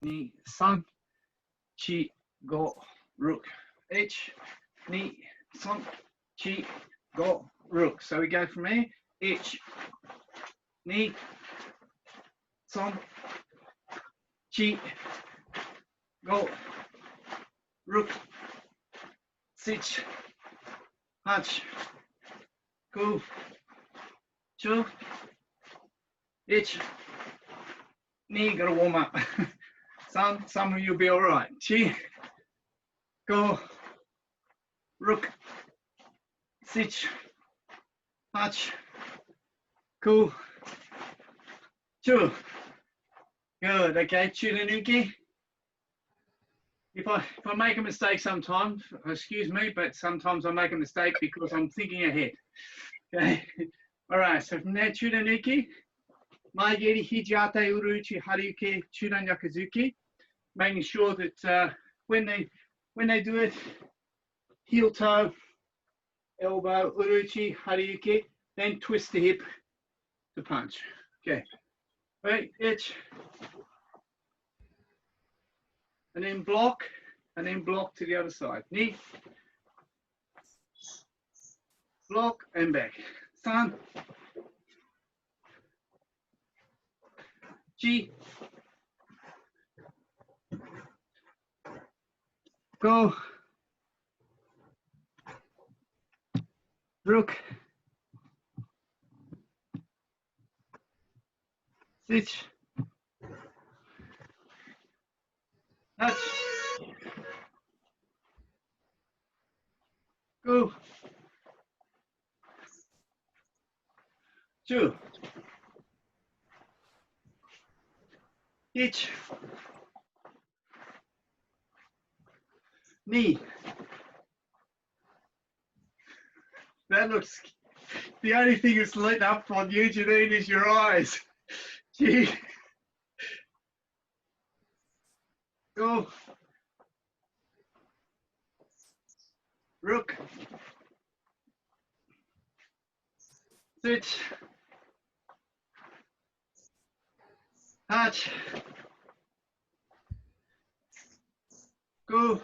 2, 3, 4, 5, 6. 1, 2, 3, 4, 5. So we go from here. 1, 2, 3, 4, 5, 6, 7, 8, 9, 10, 1, 2, gotta warm up. Some of you'll be all right. 4, 5, 6, 7, 8, 9, 10. Good. Okay, Churanuki. If I make a mistake sometimes, excuse me, but sometimes I make a mistake because I'm thinking ahead. Okay. All right. So from there, Churanuki. Maigeri Hijate Uruchi Haruki Churanyakazuki. Making sure that when they do it, heel toe, elbow, Uruchi Haruki, then twist the hip to punch. Okay. Right, itch. And then block to the other side. Knee, block, and back. 3, 4, go, rook, 6, touch, go, 2, each, knee. That looks, the only thing that's lit up on you, Janine, is your eyes. Gee. Go, rook, 6, touch, go,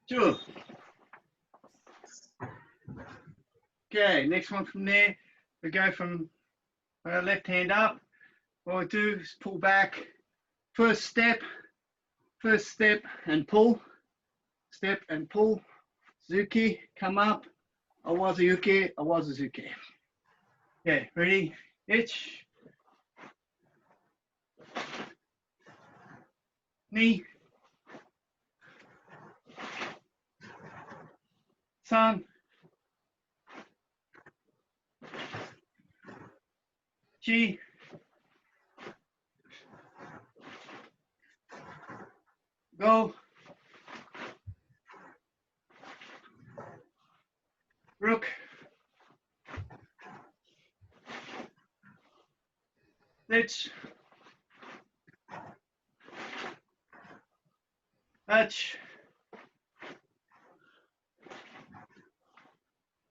2. Okay, next one from there, we go from left hand up. What I do is pull back, first step and pull, step and pull, Zuki, come up, Awazuki, Awazuki. Okay, ready, itch, knee, 3, 4, go, rook, 6, touch,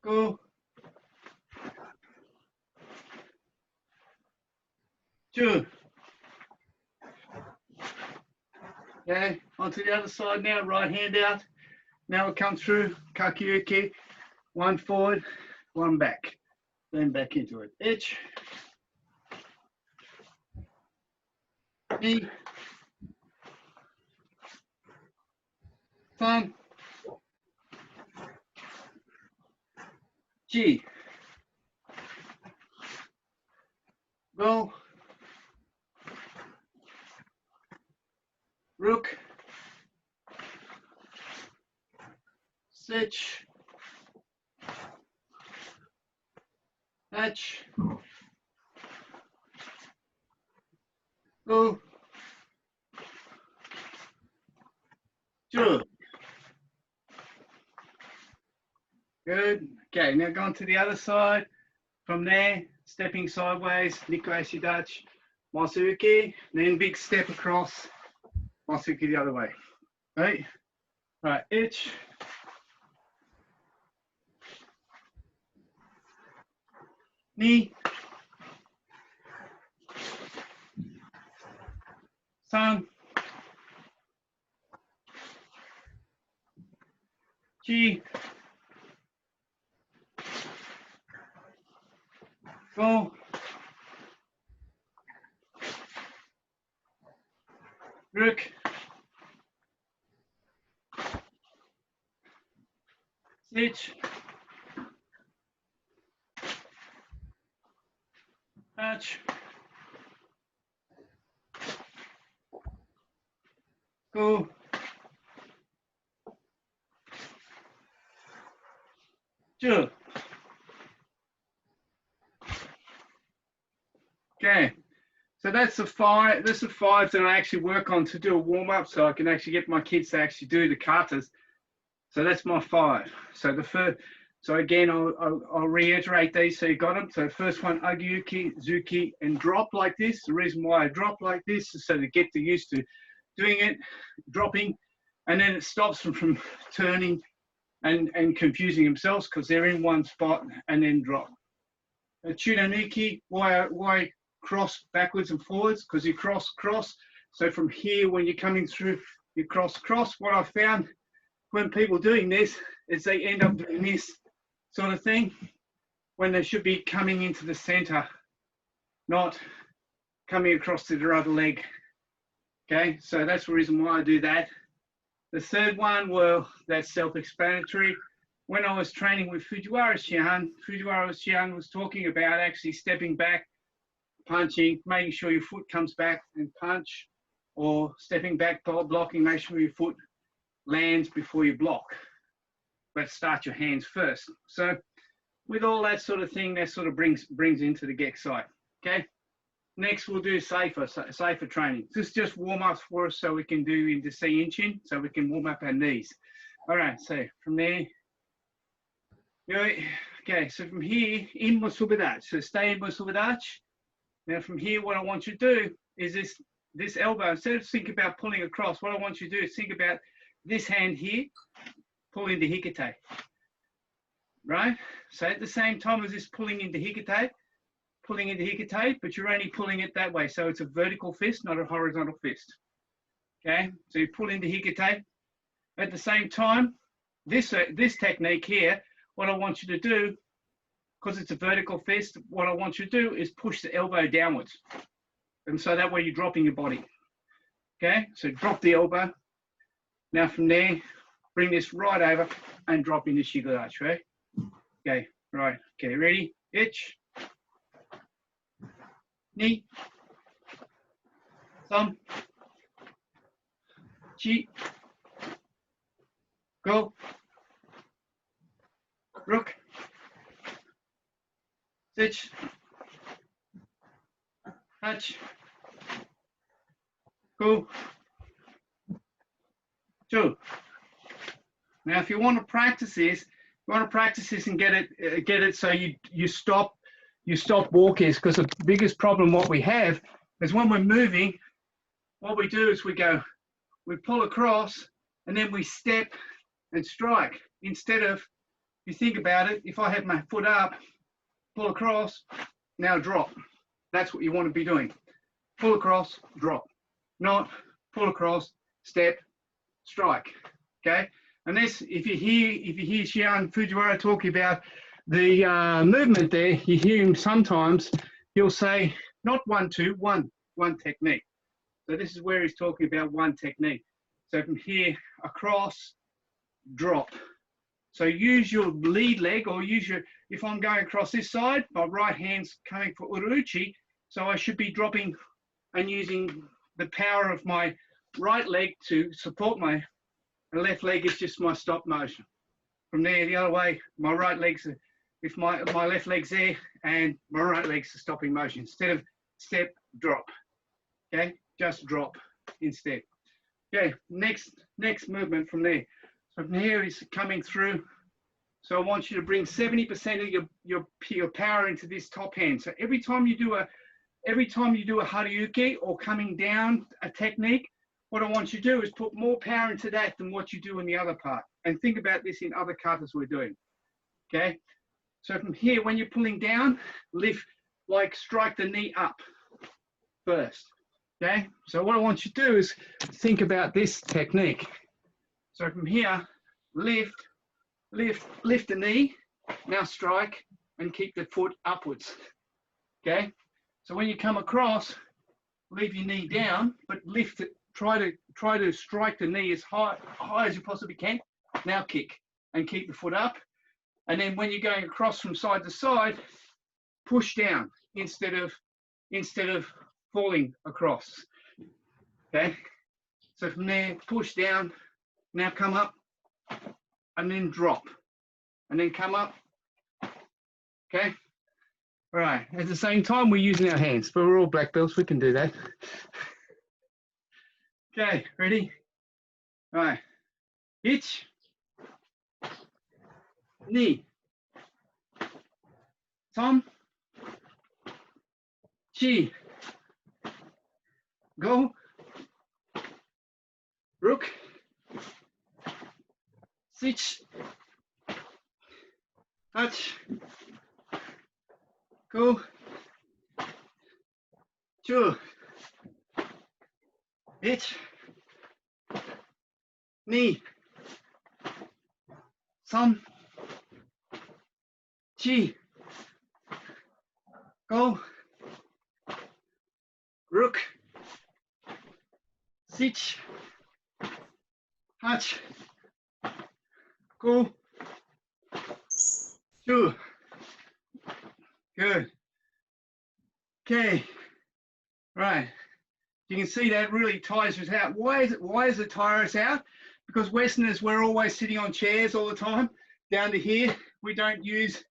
go, 2. Okay, onto the other side now, right hand out. Now it comes through, Kakyuki, 1 forward, 1 back. Then back into it. Itch, knee, 3, 4, go, rook, 6, touch, go, 2. Good. Okay, now going to the other side. From there, stepping sideways, Nikkei Dutch, Masuki, then big step across, Masuki the other way. Right? Right, itch. Knee. 3, 4, 6, 7, 8, 9, 10. Okay, so that's the 5. This is the 5 that I actually work on to do a warm up, so I can actually get my kids to actually do the katas. So that's my 5. So the first, so again, I'll reiterate these so you got them. So first one, Agiyuki, Zuki, and drop like this. The reason why I drop like this is so they get used to doing it, dropping, and then it stops them from turning and confusing themselves because they're in one spot and then drop. Chunaniki, why cross backwards and forwards? Because you cross. So from here, when you're coming through, you cross. What I found when people doing this is they end up doing this sort of thing when they should be coming into the center, not coming across to their other leg. Okay, so that's the reason why I do that. The third one, well, that's self-explanatory. When I was training with Fujiwara Shihan was talking about actually stepping back, punching, making sure your foot comes back and punch, or stepping back, blocking, make sure your foot lands before you block. But start your hands first. So with all that sort of thing, that sort of brings into the Gekisai. Okay. Next, we'll do Saifa training. This is just warm-ups for us so we can do into Sayunchin, so we can warm up our knees. All right, so from there, okay, so from here, in Musubadach. So stay in Musubadach. Now from here, what I want you to do is this elbow, instead of think about pulling across, what I want you to do is think about this hand here, pull into Hikate, right? So at the same time as this pulling into Hikate, but you're only pulling it that way. So it's a vertical fist, not a horizontal fist. Okay, so you pull into Hikate. At the same time, this technique here, what I want you to do, because it's a vertical fist, what I want you to do is push the elbow downwards. And so that way you're dropping your body. Okay, so drop the elbow. Now from there, bring this right over and drop into Shigurachi, right? Okay, right, okay, ready? Itch. Knee. Thumb. Chi. Go. Rook. Stitch. Hatch. Go. 2. Now, if you want to practice this, and get it so you stop walkers, because the biggest problem what we have is when we're moving, what we do is we pull across and then we step and strike. Instead of, you think about it, if I have my foot up, pull across, now drop. That's what you want to be doing. Pull across, drop. Not pull across, step, strike. Okay? And this, if you hear Shihan Fujiwara talking about the movement there, you hear him sometimes, he'll say, not 1, 2, one technique. So this is where he's talking about one technique. So from here, across, drop. So use your lead leg, or use your, if I'm going across this side, my right hand's coming for Uruchi, so I should be dropping and using the power of my right leg to support my left leg is just my stop motion. From there, the other way, my right leg's, if my left leg's there, and my right leg's the stopping motion. Instead of step, drop. Okay, just drop instead. Okay, next movement from there. So from here is coming through. So I want you to bring 70% of your power into this top hand. So every time you do a Haryuki or coming down a technique, what I want you to do is put more power into that than what you do in the other part. And think about this in other katas we're doing. Okay. So from here, when you're pulling down, lift, like strike the knee up first. Okay, so what I want you to do is think about this technique. So from here, lift, lift, lift the knee, now strike and keep the foot upwards. Okay, so when you come across, leave your knee down, but lift it, try to strike the knee as high as you possibly can. Now kick and keep the foot up. And then when you're going across from side to side, push down instead of falling across. Okay, so from there, push down, now come up, and then drop, and then come up. Okay, all right, at the same time, we're using our hands, but we're all black belts, we can do that. Okay, ready? All right, hitch, knee, thumb, chi, go, rook, switch, touch, go, two, hitch, knee, thumb, chi, go, rook, switch, touch, go, two. Good. Okay. Right. You can see that really tires us out. Why does it tire us out? Because Westerners, we're always sitting on chairs all the time. Down to here, we don't use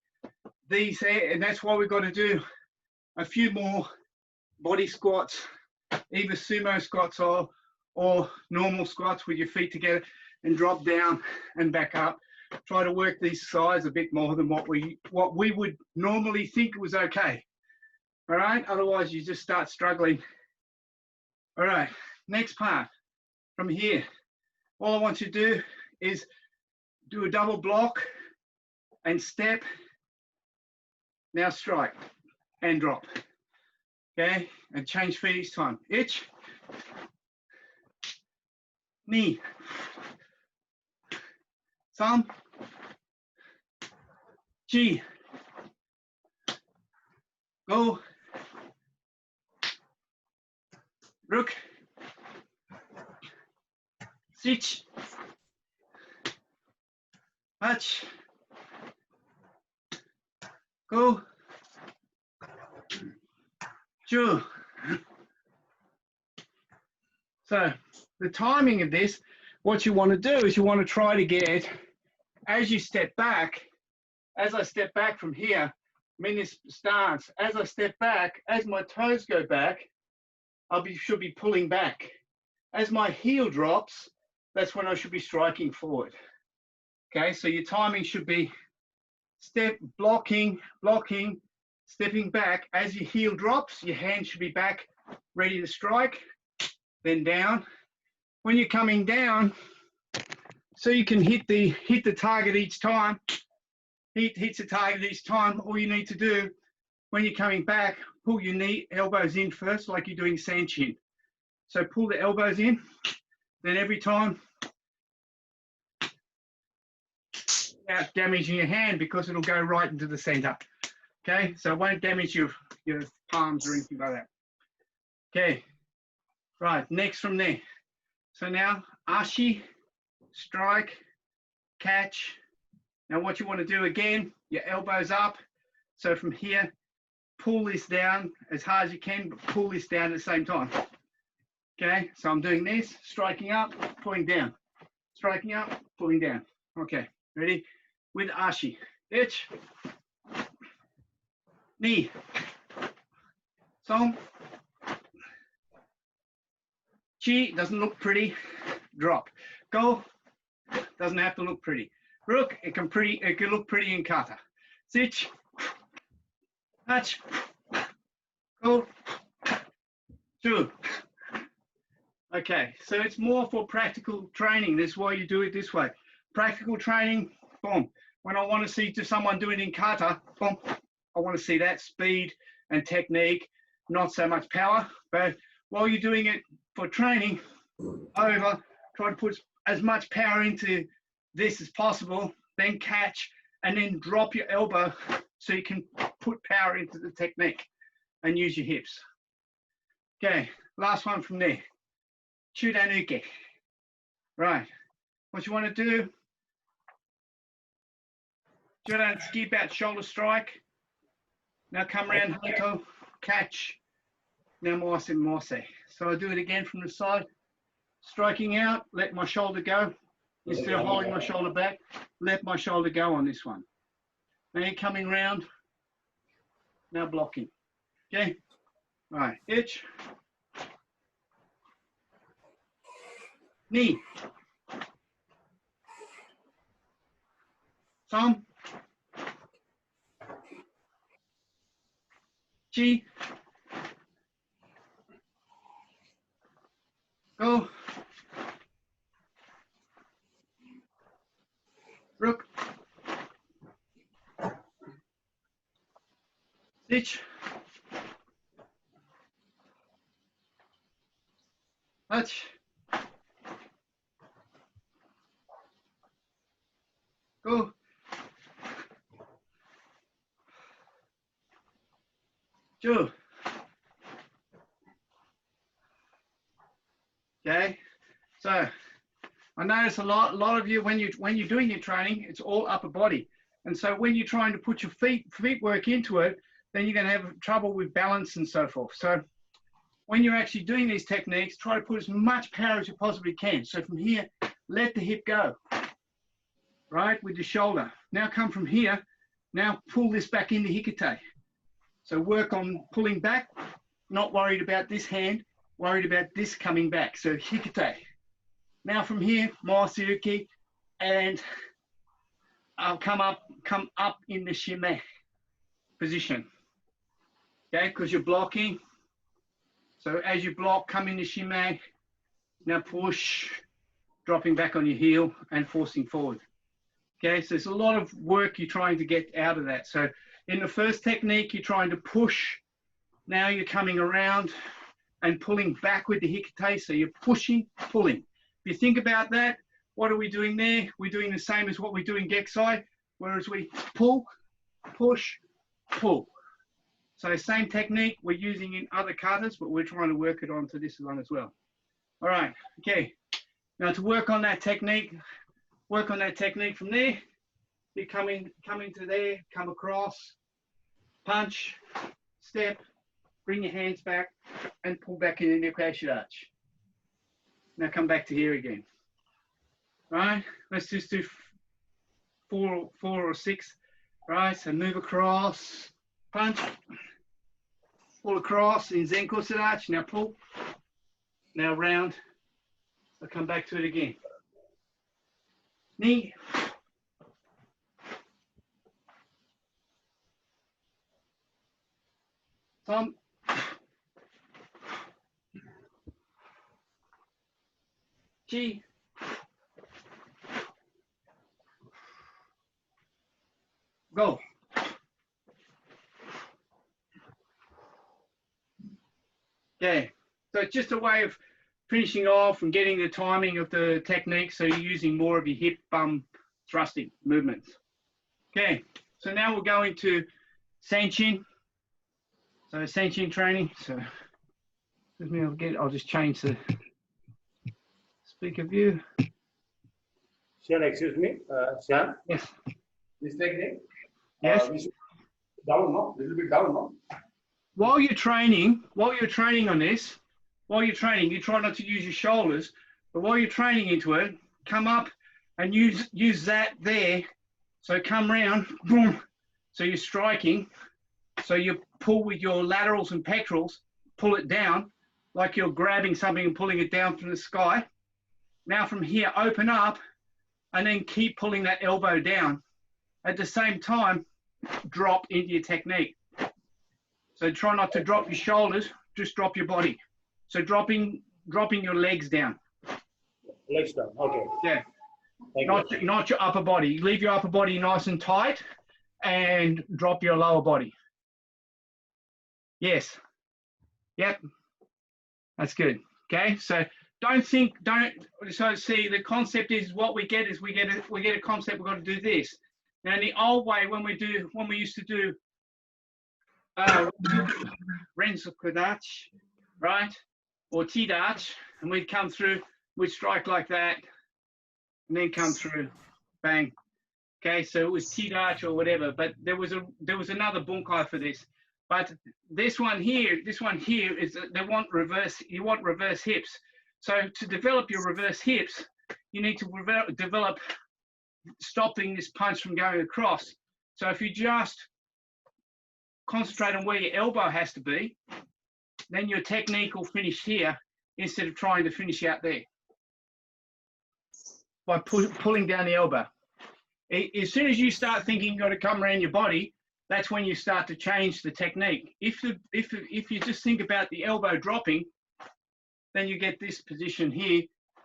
these here, and that's why we've got to do a few more body squats, either sumo squats or normal squats with your feet together and drop down and back up. Try to work these sides a bit more than what we would normally think was okay. All right, otherwise you just start struggling. All right, next part from here. All I want you to do is do a double block and step. Now strike and drop. Okay, and change feet each time. Itch, knee, thumb, chi, go, rook, switch, touch, go, two. So the timing of this, what you want to do is you want to try to get, as you step back, as I step back from here, I'm in this stance, as I step back, as my toes go back, should be pulling back. As my heel drops, that's when I should be striking forward. Okay, so your timing should be step, blocking, stepping back. As your heel drops, your hand should be back, ready to strike, then down. When you're coming down, so you can hit the target each time, hits the target each time, all you need to do, when you're coming back, pull your knee, elbows in first, like you're doing Sayunchin. So pull the elbows in, then every time, without damaging your hand, because it'll go right into the center. Okay, so it won't damage your palms or anything like that. Okay, right, next from there. So now, ashi, strike, catch. Now what you want to do again, your elbows up. So from here, pull this down as hard as you can, but pull this down at the same time. Okay, so I'm doing this, striking up, pulling down, striking up, pulling down. Okay, ready? With ashi. Itch, knee, thumb, chi, doesn't look pretty, drop. Go, doesn't have to look pretty. Rook, it can look pretty in kata. Switch, touch, go, two. Okay, so it's more for practical training. That's why you do it this way. Practical training, boom. When I want to see someone do it in kata, boom, I want to see that speed and technique, not so much power. But while you're doing it for training, over, try to put as much power into this as possible, then catch, and then drop your elbow so you can put power into the technique and use your hips. Okay, last one from there. Chudanuke. Right, what you want to do, Jordan, skip out, shoulder strike. Now come around, Hito, catch. Now Morse and Morse. So I'll do it again from the side. Striking out, let my shoulder go. Instead of holding my shoulder back, let my shoulder go on this one. Now you're coming round, now blocking. Okay, all right, itch. Knee. Thumb. Chi. Go. Rook. Stitch. Touch. Go. Two. Okay, so I notice a lot of you when you're doing your training, it's all upper body, and so when you're trying to put your feet work into it, then you're going to have trouble with balance and so forth. So when you're actually doing these techniques, try to put as much power as you possibly can. So from here, let the hip go, right, with the shoulder. Now come from here, now pull this back into hikite. So work on pulling back, not worried about this hand, worried about this coming back. So hikite. Now from here, Moasuki, and I'll come up in the shime position. Okay, because you're blocking. So as you block, come in the shime. Now push, dropping back on your heel and forcing forward. Okay, so there's a lot of work you're trying to get out of that. So in the first technique, you're trying to push. Now you're coming around and pulling back with the hikite. So you're pushing, pulling. If you think about that, what are we doing there? We're doing the same as what we do in Gekisai, whereas we pull, push, pull. So same technique we're using in other katas, but we're trying to work it onto this one as well. All right, okay. Now to work on that technique from there, you're coming to there, come across, punch, step, bring your hands back, and pull back in the Gekisai. Now come back to here again. All right, let's just do four or six. All right, so move across, punch, pull across in Zenko Sadachi. Now pull, now round. I'll come back to it again. Knee. Thumb. Chi. Go. Okay, so it's just a way of finishing off and getting the timing of the technique, so you're using more of your hip thrusting movements. Okay, so now we'll go into Sayunchin. So Sayunchin training. So excuse me, I'll just change the speaker view. Shan, excuse me, Shan. Yes. This technique. Yes. Down, no? Little bit down, no? While you're training on this, you try not to use your shoulders, but while you're training into it, come up and use that there. So come round, boom. So you're striking. So you pull with your laterals and pectorals, pull it down like you're grabbing something and pulling it down from the sky. Now from here, open up and then keep pulling that elbow down. At the same time, drop into your technique. So try not to drop your shoulders, just drop your body. So dropping your legs down. Legs down, okay. Yeah, not your upper body. Leave your upper body nice and tight and drop your lower body. Yes. Yep. That's good. Okay, so so see, the concept is what we get a concept, we've got to do this. Now in the old way, when we used to do Renzukudach, right? Or Tidach, and we'd come through, we'd strike like that, and then come through, bang. Okay, so it was Tidach or whatever, but there was another bunkai for this. But this one here is you want reverse hips. So to develop your reverse hips, you need to develop stopping this punch from going across. So if you just concentrate on where your elbow has to be, then your technique will finish here instead of trying to finish out there by pulling down the elbow. As soon as you start thinking you've got to come around your body, that's when you start to change the technique. If you just think about the elbow dropping, then you get this position here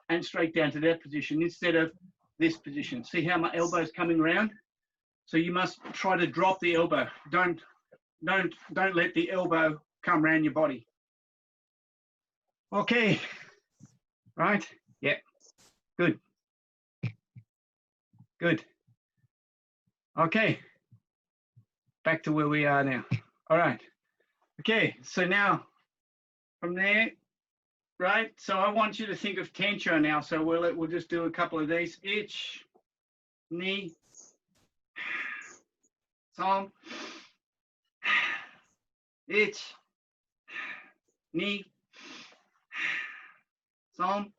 and straight down to that position instead of this position. See how my elbow's coming around? So you must try to drop the elbow. Don't let the elbow come around your body. Okay, right? Yeah, good. Good. Okay, back to where we are now. All right. Okay, so now from there, right? So I want you to think of tencho now. So we'll just do a couple of these. Ich, ni, som, ich, ni, som,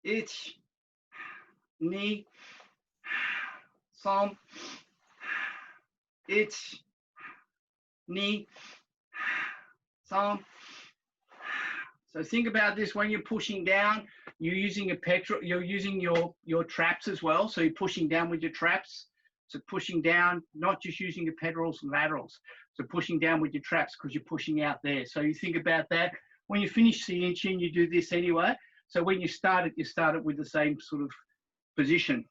ich, ni, som, ich, ni, som. So think about this when you're pushing down, you're using you're using your traps as well. So you're pushing down with your traps. So pushing down, not just using your pectorals and laterals. So pushing down with your traps because you're pushing out there. So you think about that. When you finish Sayunchin, you do this anyway. So when you start it with the same sort of position.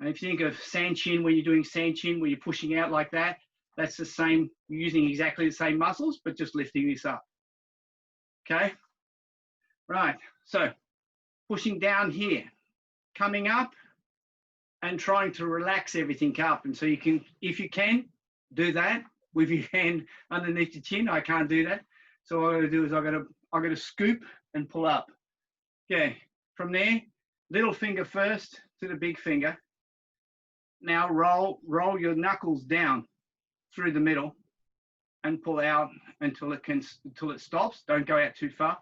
And if you think of Sanchin, when you're doing Sanchin, where you're pushing out like that, that's the same, you're using exactly the same muscles, but just lifting this up. Okay, right, so pushing down here, coming up and trying to relax everything up. And so you can, if you can, do that with your hand underneath your chin. I can't do that. So what I gotta do is I gotta scoop and pull up. Okay, from there, little finger first to the big finger. Now roll your knuckles down through the middle and pull out until it stops. Don't go out too far,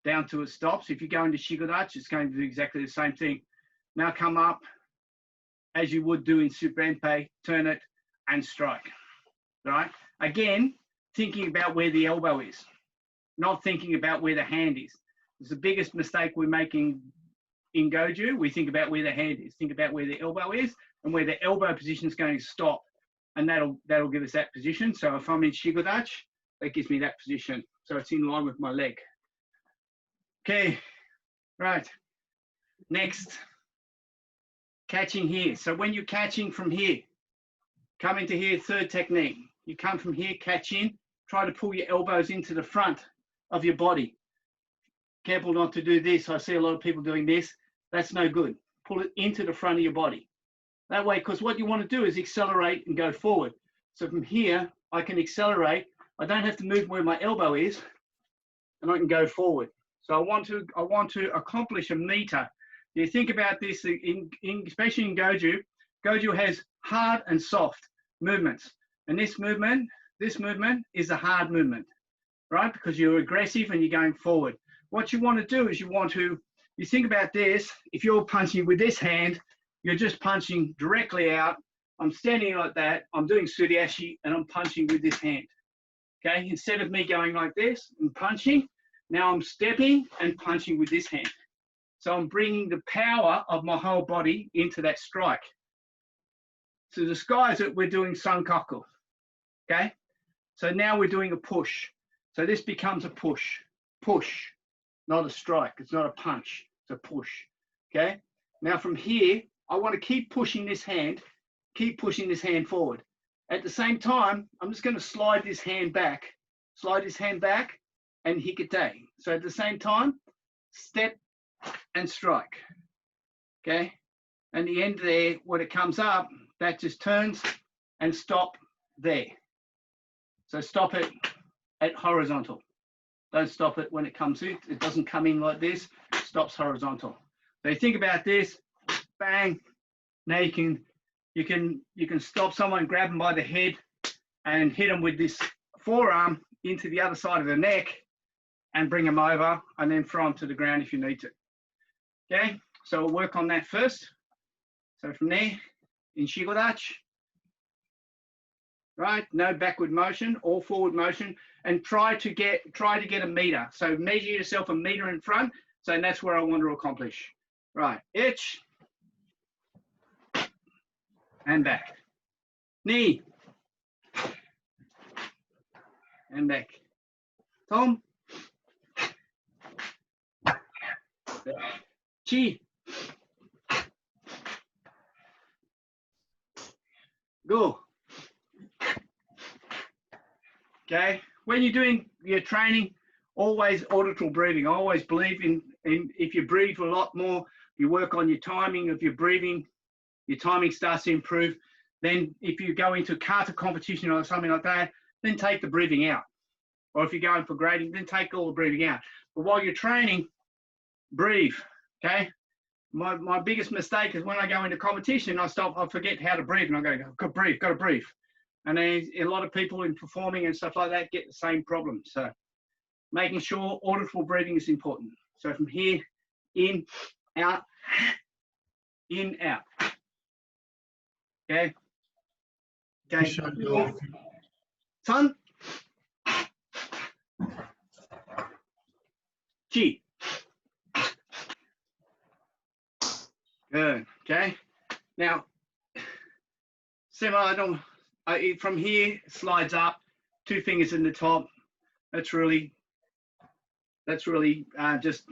down till it stops. If you go into Shikodachi, it's going to do exactly the same thing. Now come up as you would do in Suprempe, turn it and strike, right? Again, thinking about where the elbow is, not thinking about where the hand is. It's the biggest mistake we're making in Goju. We think about where the hand is, think about where the elbow is and where the elbow position is going to stop. And that'll give us that position. So if I'm in Shikodachi, that gives me that position. So it's in line with my leg. Okay, right. Next, catching here. So when you're catching from here, come into here, third technique. You come from here, catch in, try to pull your elbows into the front of your body. Careful not to do this. I see a lot of people doing this. That's no good. Pull it into the front of your body. That way, because what you want to do is accelerate and go forward. So from here, I can accelerate. I don't have to move where my elbow is, and I can go forward. So I want to accomplish a meter. You think about this, especially in Goju. Goju has hard and soft movements, and this movement is a hard movement, right? Because you're aggressive and you're going forward. What you want to do is you think about this. If you're punching with this hand, you're just punching directly out. I'm standing like that. I'm doing Suriashi and I'm punching with this hand. Okay, instead of me going like this and punching, now I'm stepping and punching with this hand. So I'm bringing the power of my whole body into that strike. To disguise it, we're doing Sankaku. Okay, so now we're doing a push. So this becomes a push, not a strike. It's not a punch, it's a push. Okay, now from here, I want to keep pushing this hand forward. At the same time, I'm just going to slide this hand back and hikite. So at the same time, step and strike. Okay, and the end there, when it comes up, that just turns and stop there. So stop it at horizontal. Don't stop it when it comes in. It doesn't come in like this. It stops horizontal. So you think about this, bang. Now you can stop someone, grab them by the head, and hit them with this forearm into the other side of the neck, and bring them over, and then throw them to the ground if you need to. Okay, so we'll work on that first. So from there, in Shigodachi, right? No backward motion, all forward motion, and try to get a meter. So measure yourself a meter in front. So that's where I want to accomplish. Right, itch, and back. Knee, and back. Tom, chi, go. Okay, when you're doing your training, always auditory breathing. I always believe in if you breathe a lot more, you work on your timing of your breathing, your timing starts to improve. Then if you go into kata competition or something like that, then take the breathing out. Or if you're going for grading, then take all the breathing out. But while you're training, breathe, okay? My biggest mistake is when I go into competition, I forget how to breathe, and I go, got to breathe. And then a lot of people in performing and stuff like that get the same problem. So making sure auditory breathing is important. So from here, in, out, in, out. Okay? Okay. Son. Chi. Good. Okay. Now, similar, from here, slides up, 2 fingers in the top. That's really just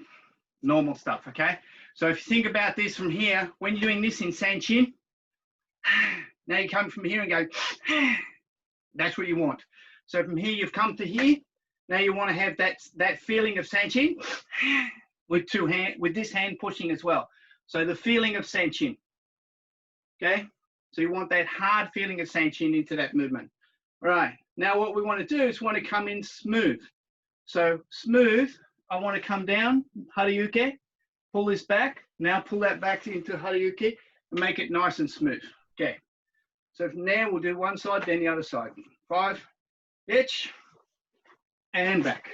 normal stuff, okay? So if you think about this from here, when you're doing this in Sayunchin, now you come from here and go, that's what you want. So from here, you've come to here. Now you want to have that feeling of Sayunchin with this hand pushing as well. So the feeling of Sayunchin, okay? So you want that hard feeling of Sayunchin into that movement. All right, now what we want to do is want to come in smooth. So smooth, I want to come down, Hariyuke, pull this back. Now pull that back into Hariyuke and make it nice and smooth. Okay, so from there, we'll do one side, then the other side. 5, itch, and back.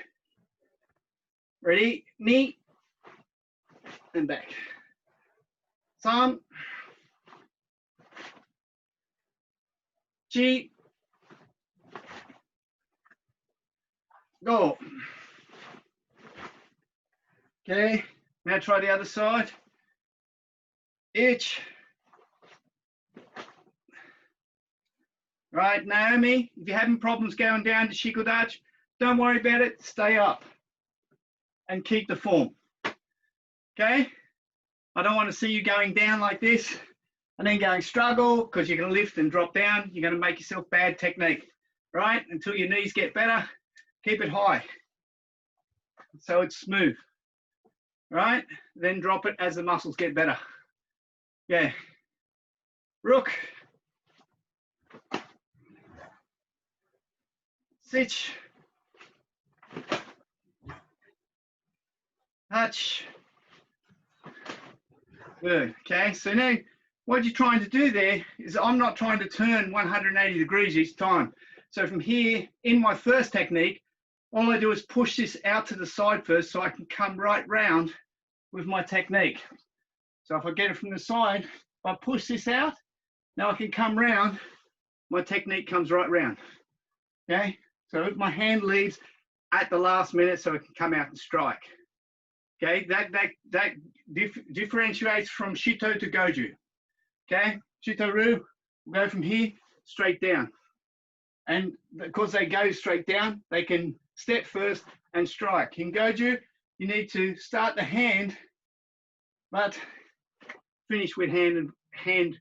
Ready, knee, and back. San, chi, go. Okay, now try the other side. Itch. Right, Naomi, if you're having problems going down to Shikodachi, don't worry about it, stay up and keep the form. Okay? I don't want to see you going down like this and then going struggle because you're going to lift and drop down. You're going to make yourself bad technique, right? Until your knees get better, keep it high so it's smooth, right? Then drop it as the muscles get better. Yeah. Rook. Sitch. Touch. Good. Okay. So now what you're trying to do there is I'm not trying to turn 180 degrees each time. So from here, in my first technique, all I do is push this out to the side first so I can come right round with my technique. So if I get it from the side, if I push this out, now I can come round, my technique comes right round. Okay. So my hand leaves at the last minute so it can come out and strike. Okay, that differentiates from Shito to Goju. Okay, Shito-ru will go from here straight down. And because they go straight down, they can step first and strike. In Goju, you need to start the hand, but finish with hand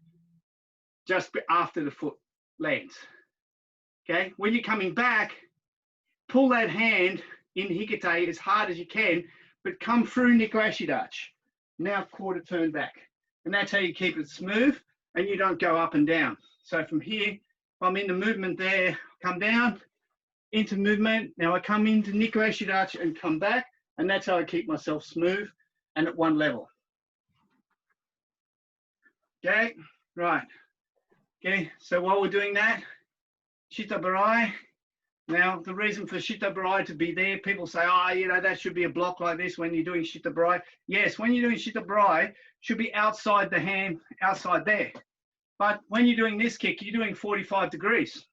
just after the foot lands. Okay, when you're coming back, pull that hand in Hikite as hard as you can, but come through Nikoashi Dachi. Now quarter turn back. And that's how you keep it smooth and you don't go up and down. So from here, if I'm in the movement there, come down, into movement. Now I come into Nikoashi Dachi and come back, and that's how I keep myself smooth and at one level. Okay, right. Okay, so while we're doing that, Shita Barai. Now, the reason for Shita Barai to be there, people say, oh, you know, that should be a block like this when you're doing Shita Barai. Yes, when you're doing Shita Barai, should be outside the hand, outside there. But when you're doing this kick, you're doing 45 degrees.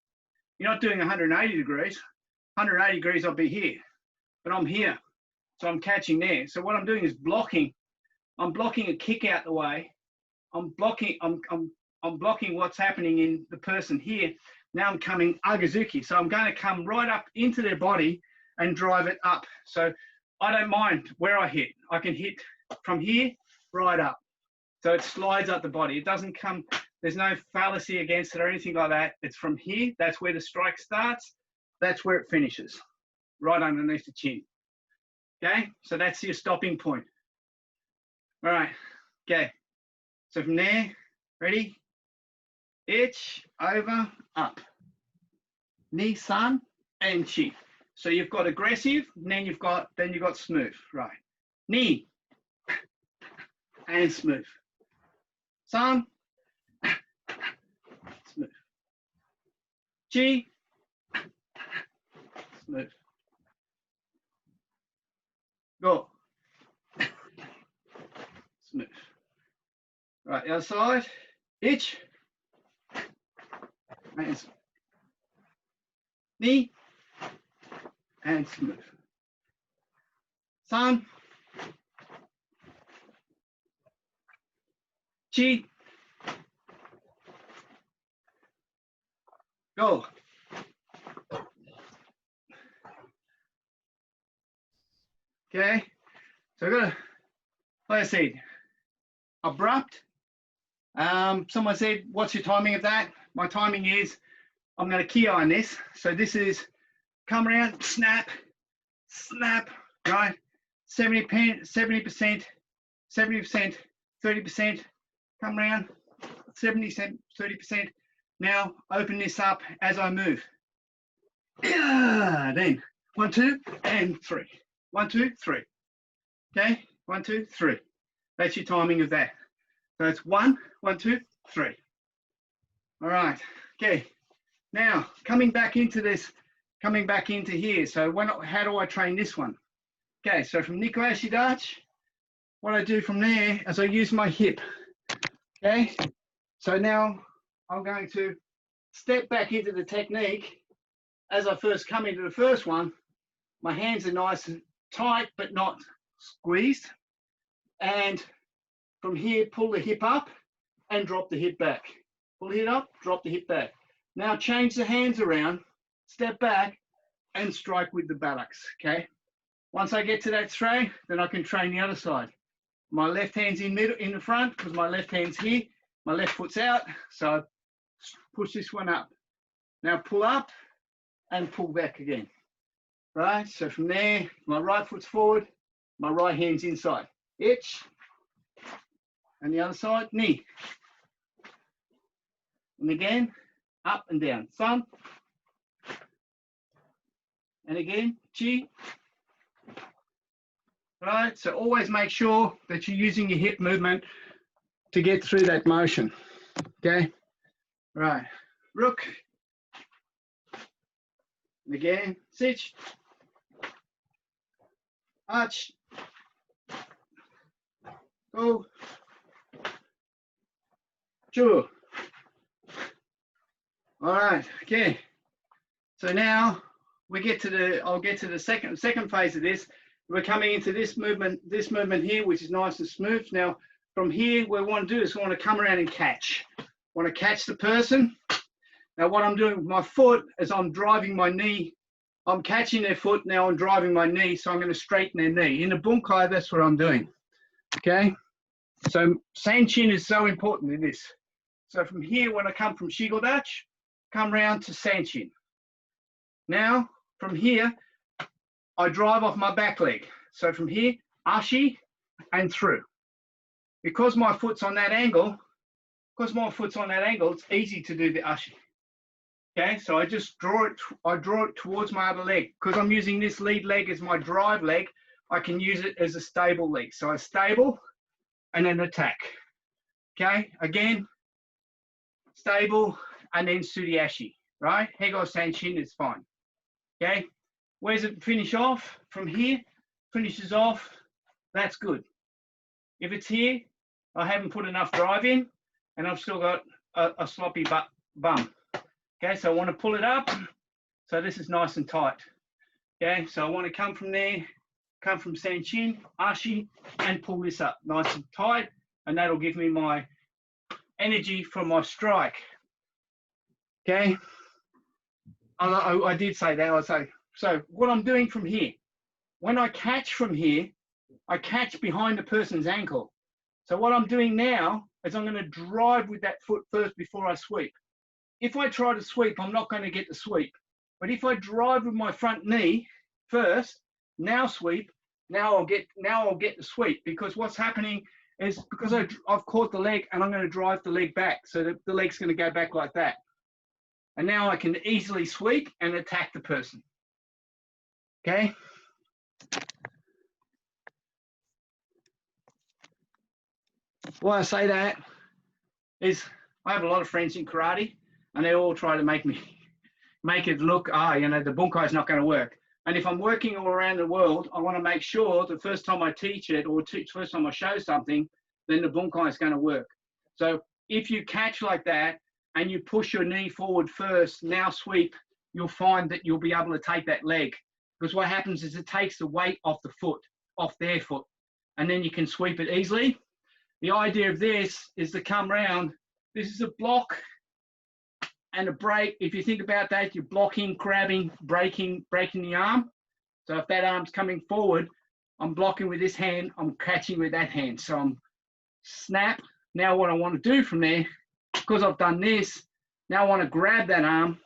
You're not doing 180 degrees. 180 degrees, I'll be here. But I'm here, so I'm catching there. So what I'm doing is blocking. I'm blocking a kick out the way. I'm blocking what's happening in the person here. Now I'm coming Agazuki. So I'm going to come right up into their body and drive it up. So I don't mind where I hit. I can hit from here right up. So it slides up the body. It doesn't come, there's no fallacy against it or anything like that. It's from here. That's where the strike starts. That's where it finishes, right underneath the chin. Okay, so that's your stopping point. All right, okay. So from there, ready? Itch, over, up. Knee, sun, and chi. So you've got aggressive, and then you've got smooth, right? Knee, and smooth. Sun, smooth. Chi, smooth. Go. Smooth. Right, the other side. Itch. And smooth. Knee. And smooth. Sun. Chi. Go. Okay, so I've got to, like I said, abrupt. Someone said, what's your timing of that? My timing is, I'm going to key on this. So this is come around, snap, snap, right? 70%, 30%, come around, 70%, 30%. Now open this up as I move. Then 1, 2, and 3. 1, 2, 3. Okay, 1, 2, 3. That's your timing of that. So it's 1, 1, 2, 3. All right. Okay. Now coming back into this, coming back into here. So how do I train this one? Okay. So from Nikoashi Dachi, what I do from there is I use my hip. Okay. So now I'm going to step back into the technique. As I first come into the first one, my hands are nice and tight, but not squeezed. And from here, pull the hip up and drop the hip back. Pull the hip up, drop the hip back. Now change the hands around, step back, and strike with the buttocks, okay? Once I get to that tray, then I can train the other side. My left hand's in the front because my left hand's here. My left foot's out, so I push this one up. Now pull up and pull back again. Right, so from there, my right foot's forward, my right hand's inside. Itch, and the other side, knee. And again, up and down. Sun. And again, chi. Right, so always make sure that you're using your hip movement to get through that motion. Okay, right, rook. And again, sich. Arch. Go. Chu. All right, okay. So now we get to the, I'll get to the second phase of this. We're coming into this movement here, which is nice and smooth. Now from here, what we want to do is we want to come around and catch. Want to catch the person. Now what I'm doing with my foot is I'm driving my knee. I'm catching their foot, now I'm driving my knee, so I'm going to straighten their knee. In the bunkai, that's what I'm doing. Okay? So Sayunchin is so important in this. So from here, when I come from Shigodachi, come round to Sayunchin. Now, from here, I drive off my back leg. So from here, ashi and through. Because my foot's on that angle, it's easy to do the ashi. Okay, so I just draw it towards my other leg. Because I'm using this lead leg as my drive leg, I can use it as a stable leg. So I stable and then attack. Okay, again, stable and then Suriashi, right? Hego Sanshin is fine. Okay, where's it finish off? From here, finishes off, that's good. If it's here, I haven't put enough drive in and I've still got a sloppy bum. Okay, so I want to pull it up. So this is nice and tight. Okay, so I want to come from there, come from Sanshin, Ashi, and pull this up nice and tight, and that'll give me my energy for my strike. Okay, I did say that. So what I'm doing from here, when I catch from here, I catch behind the person's ankle. So what I'm doing now is I'm going to drive with that foot first before I sweep. If I try to sweep, I'm not going to get the sweep. But if I drive with my front knee first, now sweep, now I'll get the sweep, because what's happening is because I've caught the leg and I'm going to drive the leg back, so that the leg's going to go back like that. And now I can easily sweep and attack the person. Okay? Why I say that is I have a lot of friends in karate, and they all try to make it look, the bunkai is not going to work. And if I'm working all around the world, I want to make sure the first time I teach it or first time I show something, then the bunkai is going to work. So if you catch like that and you push your knee forward first, now sweep, you'll find that you'll be able to take that leg. Because what happens is it takes the weight off the foot, off their foot, and then you can sweep it easily. The idea of this is to come round. This is a block and a break. If you think about that, you're blocking, grabbing, breaking the arm. So if that arm's coming forward, I'm blocking with this hand, I'm catching with that hand. So I'm snap. Now what I want to do from there, because I've done this, now I want to grab that arm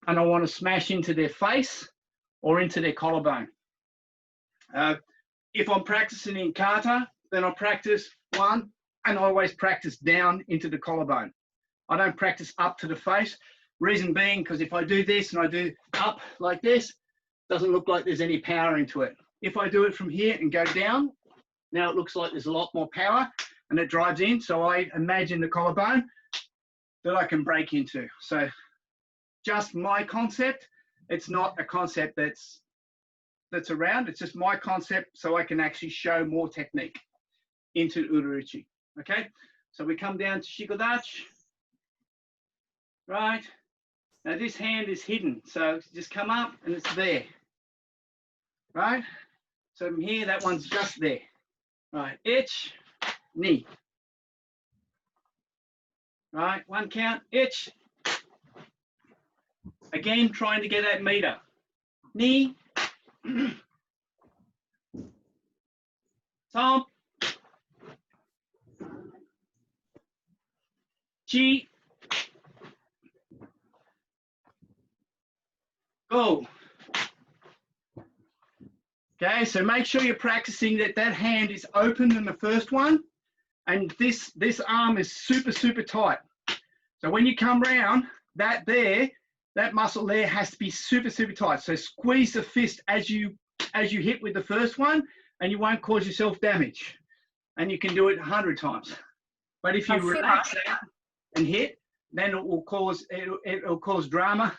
and I want to smash into their face or into their collarbone. If I'm practicing in kata, then I'll practice one and I always practice down into the collarbone. I don't practice up to the face. Reason being, because if I do this and I do up like this, it doesn't look like there's any power into it. If I do it from here and go down, now it looks like there's a lot more power and it drives in. So I imagine the collarbone that I can break into. So just my concept. It's not a concept that's around. It's just my concept, so I can actually show more technique into Uruchi. Okay, so we come down to Shikodachi. Right, now this hand is hidden, so just come up and it's there. Right, so from here, that one's just there. Right, itch, knee. Right, one count, itch. Again, trying to get that meter. Knee. Stomp. Chi. Go. Okay, so make sure you're practicing that hand is open than the first one, and this arm is super, super tight. So when you come round, that muscle there has to be super, super tight. So squeeze the fist as you hit with the first one, and you won't cause yourself damage. And you can do it 100 times. But if you relax that and hit, then it will cause drama,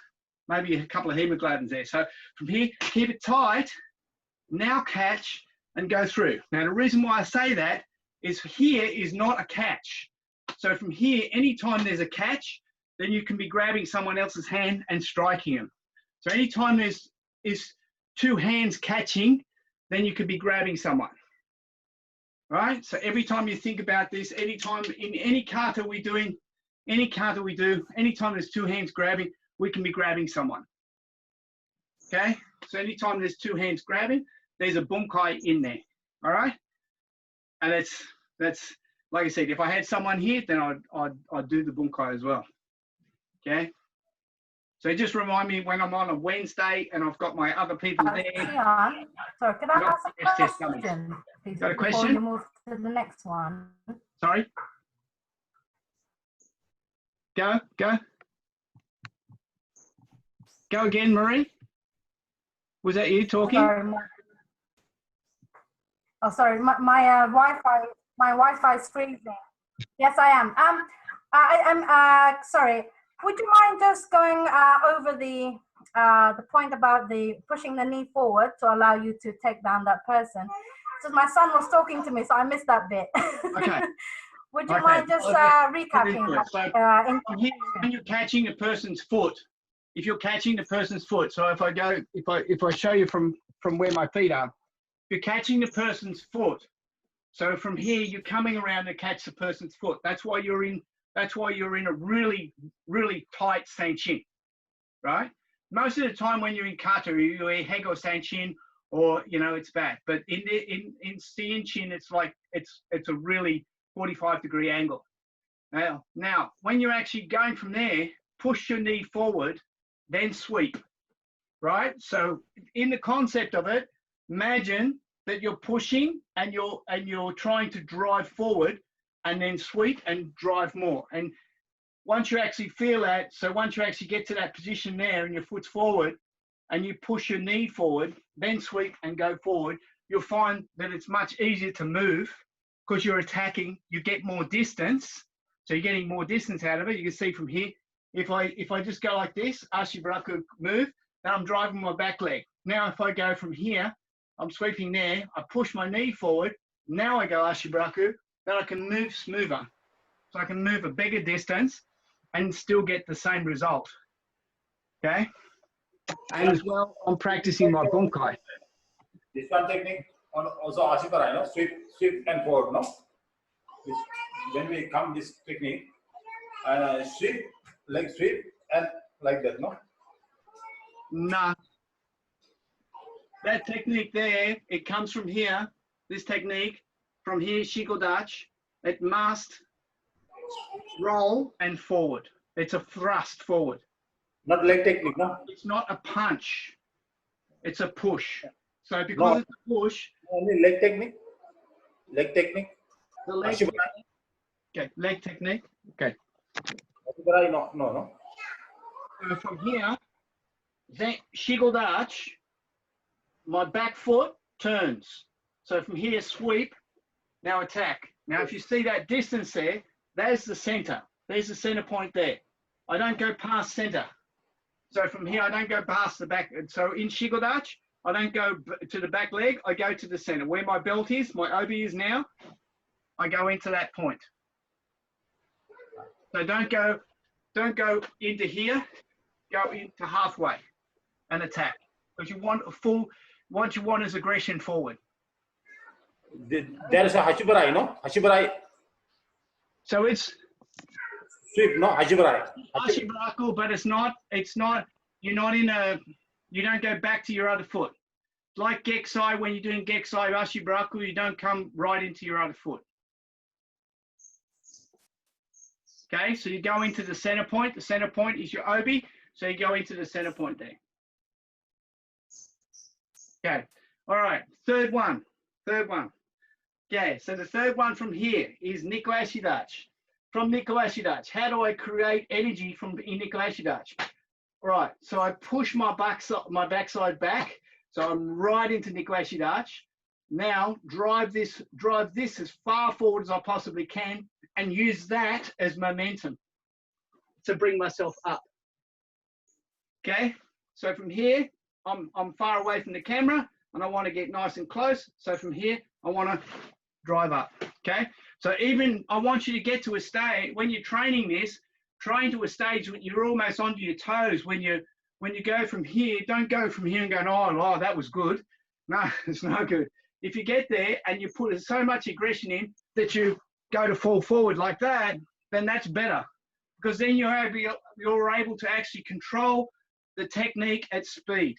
maybe a couple of hemoglobins there. So from here, keep it tight. Now catch and go through. Now the reason why I say that is here is not a catch. So from here, anytime there's a catch, then you can be grabbing someone else's hand and striking them. So anytime there's two hands catching, then you could be grabbing someone. Right? So every time you think about this, anytime in any kata we do, anytime there's two hands grabbing, we can be grabbing someone. Okay? So anytime there's two hands grabbing, there's a bunkai in there. All right? And that's like I said, if I had someone here, then I'd do the bunkai as well. Okay? So just remind me when I'm on a Wednesday and I've got my other people there. Xian, sorry, could I ask a question, please, Got a before question? you move to the next one? Sorry? Go. Go again, Marie. Was that you talking? Sorry, sorry, my Wi-Fi is freezing. Yes, I am. I'm sorry. Would you mind just going over the point about the pushing the knee forward to allow you to take down that person? So my son was talking to me, so I missed that bit. Okay. Would you mind just recapping that? When you're catching a person's foot, if you're catching the person's foot, so if I show you from where my feet are, if you're catching the person's foot, so from here you're coming around to catch the person's foot. That's why you're in a really, really tight Sayunchin, right? Most of the time when you're in kata, you're in hego Sayunchin, or it's bad. But in Sayunchin, it's like it's a really 45-degree angle. Now, when you're actually going from there, push your knee forward, then sweep, right? So in the concept of it, imagine that you're pushing and you're trying to drive forward, and then sweep and drive more. And once you actually feel that, so once you actually get to that position there and your foot's forward and you push your knee forward, then sweep and go forward, you'll find that it's much easier to move because you're attacking, you get more distance. So you're getting more distance out of it. You can see from here, if I just go like this, Ashibaraku move, then I'm driving my back leg. Now if I go from here, I'm sweeping there, I push my knee forward, now I go Ashibaraku, then I can move smoother. So I can move a bigger distance and still get the same result. Okay? And as well, I'm practicing my bunkai. This one technique also Ashibara, sweep and forward, no? When we come this technique, sweep, leg sweep, and like that, no? Nah. That technique there, it comes from here, this technique, from here, Shikodach, it must roll and forward. It's a thrust forward. Not leg technique, no? It's not a punch. It's a push. So because it's a push. Only leg technique? Leg technique? The leg technique. Okay, leg technique. Okay. No. So from here, then Shikodach, my back foot turns. So from here, sweep, now attack. Now, if you see that distance there, there's the center. There's the center point there. I don't go past center. So from here, I don't go past the back. So in Shikodach, I don't go to the back leg. I go to the center. Where my belt is, my obi is now, I go into that point. So don't go into here. Go into halfway and attack. Because you want a full, what you want is aggression forward. There is a Hachibarai, no? Hachibarai. So it's sweep, no? Hachibarai. Hashibaraku, but it's not, you're not you don't go back to your other foot. Like Gekisai, when you're doing Gekisai Hashibaraku, you don't come right into your other foot. Okay, so you go into the center point. The center point is your obi, so you go into the center point there. Okay, all right, third one. Okay, so the third one from here is Nikko Ashidach. From Nikko Ashidach, how do I create energy from in Nikko Ashidach? All right, so I push my backside back, so I'm right into Nikko Ashidach. Now drive this as far forward as I possibly can, and use that as momentum to bring myself up. Okay, so from here, I'm far away from the camera and I want to get nice and close. So from here, I want to drive up. Okay, so even I want you to get to a stage when you're training this, train to a stage when you're almost onto your toes. When you go from here, don't go from here and go, oh, that was good. No, it's not good. If you get there and you put so much aggression in that you go to fall forward like that, then that's better, because then you're able to actually control the technique at speed.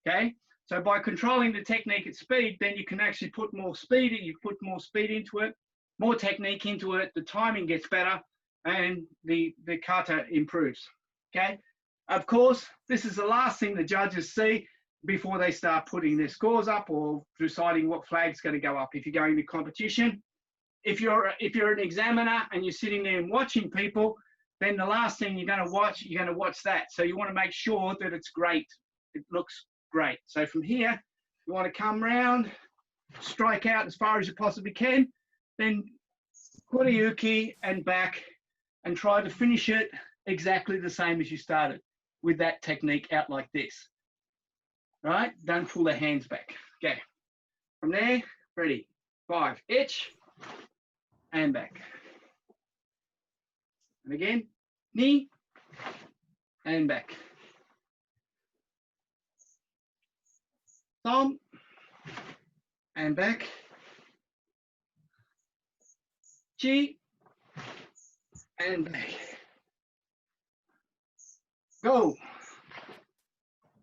Okay, so by controlling the technique at speed, then you can actually put more speed in. You put more speed into it, more technique into it. The timing gets better, and the kata improves. Okay, Of course, this is the last thing the judges see before they start putting their scores up or deciding what flag's going to go up. If you're going to competition, if you're an examiner and you're sitting there and watching people, then the last thing you're going to watch that. So you want to make sure that it's great. It looks great. So from here, you want to come round, strike out as far as you possibly can, then Kuriyuki and back, and try to finish it exactly the same as you started with that technique out like this. Right? Don't pull the hands back. Okay. From there, ready. 5, itch, and back. And again, knee, and back. Thumb, and back. Chi, and back. Go,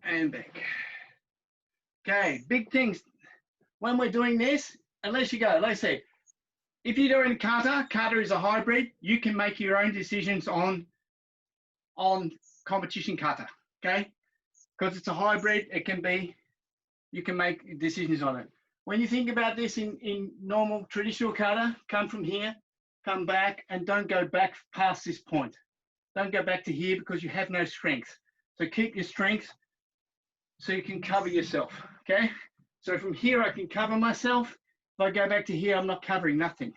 and back. Okay, big things when we're doing this, unless you go, let's say, if you're doing kata, kata is a hybrid, you can make your own decisions on competition kata, okay? Because it's a hybrid, it can be, you can make decisions on it. When you think about this in normal traditional kata, come from here, come back, and don't go back past this point. Don't go back to here because you have no strength. So keep your strength so you can cover yourself, okay? So from here, I can cover myself. If I go back to here, I'm not covering nothing.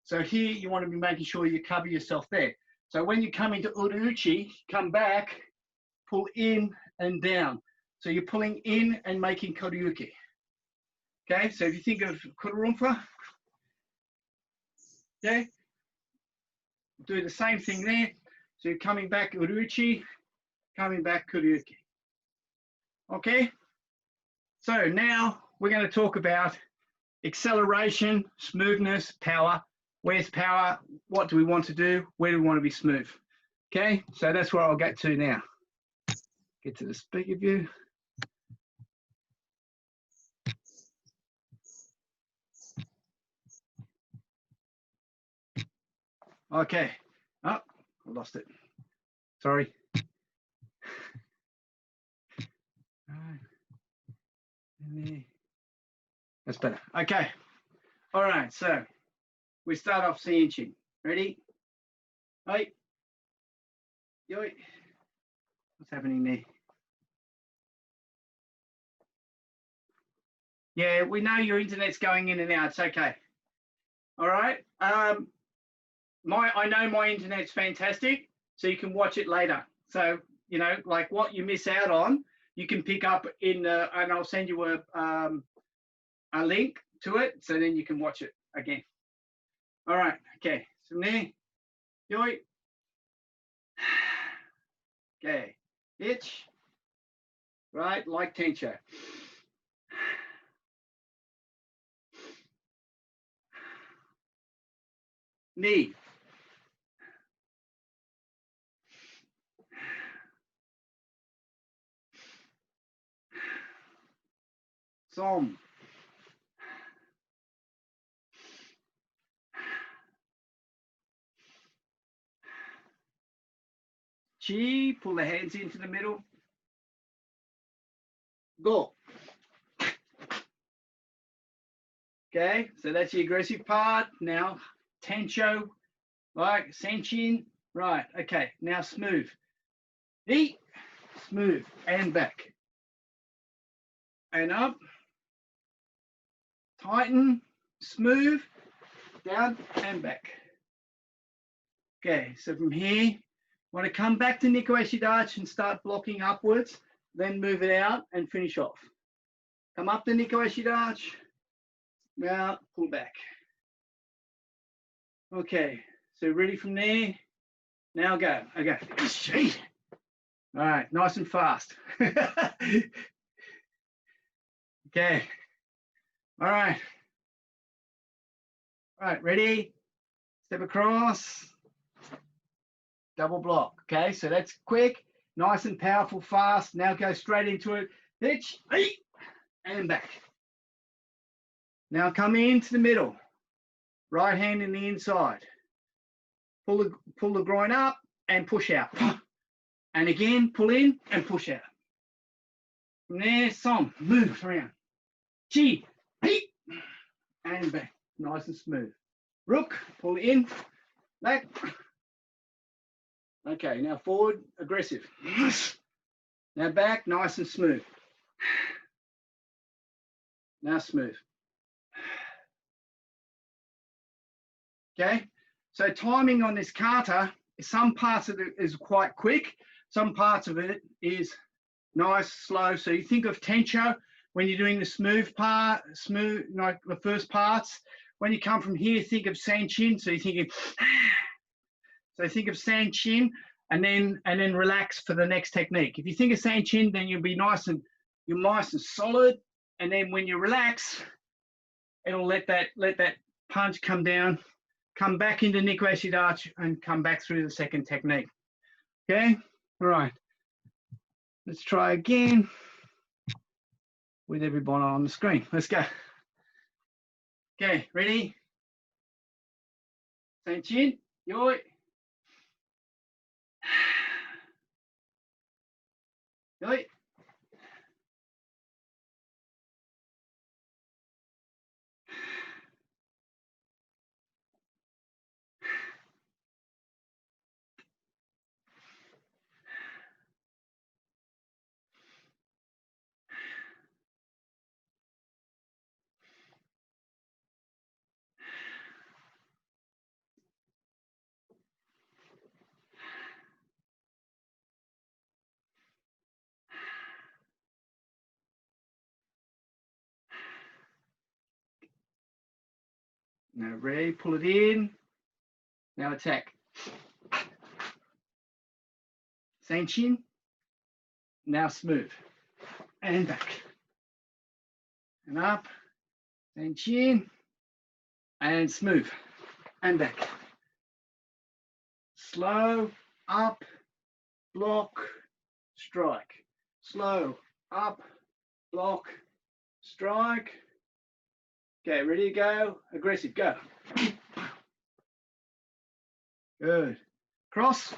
So here, you want to be making sure you cover yourself there. So when you come into Uruchi, come back, pull in and down. So you're pulling in and making Koryuki. Okay, so if you think of Kururumpa, okay, do the same thing there. So you're coming back Uruchi, coming back Koryuki. Okay, so now we're going to talk about acceleration, smoothness, power. Where's power? What do we want to do? Where do we want to be smooth? Okay, so that's where I'll get to now. Get to the speaker view. Okay. Oh, I lost it. Sorry. That's better. Okay. All right. So we start off Sayunchin. Ready? Hey. Yo. What's happening there? Yeah, we know your internet's going in and out. It's okay. All right. I know my internet's fantastic, so you can watch it later. So, you know, like what you miss out on, you can pick up in, and I'll send you a link to it, so then you can watch it again. All right, okay, so from there, yoi. Okay, itch, right, like tencho. Knee. Som. Chi, pull the hands into the middle. Go. Okay, so that's the aggressive part. Now, tencho, like Sayunchin. Right, okay, now smooth. Knee, smooth, and back. And up. Tighten, smooth, down, and back. Okay, so from here, want to come back to Nikkei Shidachi and start blocking upwards, then move it out and finish off. Come up to Nikkei Shidachi, now pull back. Okay, so ready from there, now go. Okay, all right, nice and fast. Okay, all right. All right, ready? Step across. Double block. Okay, so that's quick, nice and powerful, fast. Now go straight into it. Pitch, and back. Now come into the middle. Right hand in the inside. Pull the groin up and push out. And again, pull in and push out. From there, som, move around. Chi, heat, and back. Nice and smooth. Rook, pull in, back. Okay, now forward, aggressive. Now back, nice and smooth. Now smooth. Okay, so timing on this kata, some parts of it is quite quick, some parts of it is nice, slow. So you think of tencho when you're doing the smooth part, smooth, like the first parts. When you come from here, think of Sayunchin. So you're thinking, so think of Sayunchin and then relax for the next technique. If you think of Sayunchin, then you'll be nice and solid. And then when you relax, it'll let that punch come down, come back into Nikkei and come back through the second technique. Okay, all right. Let's try again with everybody on the screen. Let's go. Okay, ready? Sayunchin, yoi. Yoi. Now ready, pull it in. Now attack. Sayunchin. Now smooth. And back. And up. Sayunchin. And smooth. And back. Slow, up, block, strike. Slow, up, block, strike. Okay, ready to go? Aggressive, go. Good. Cross.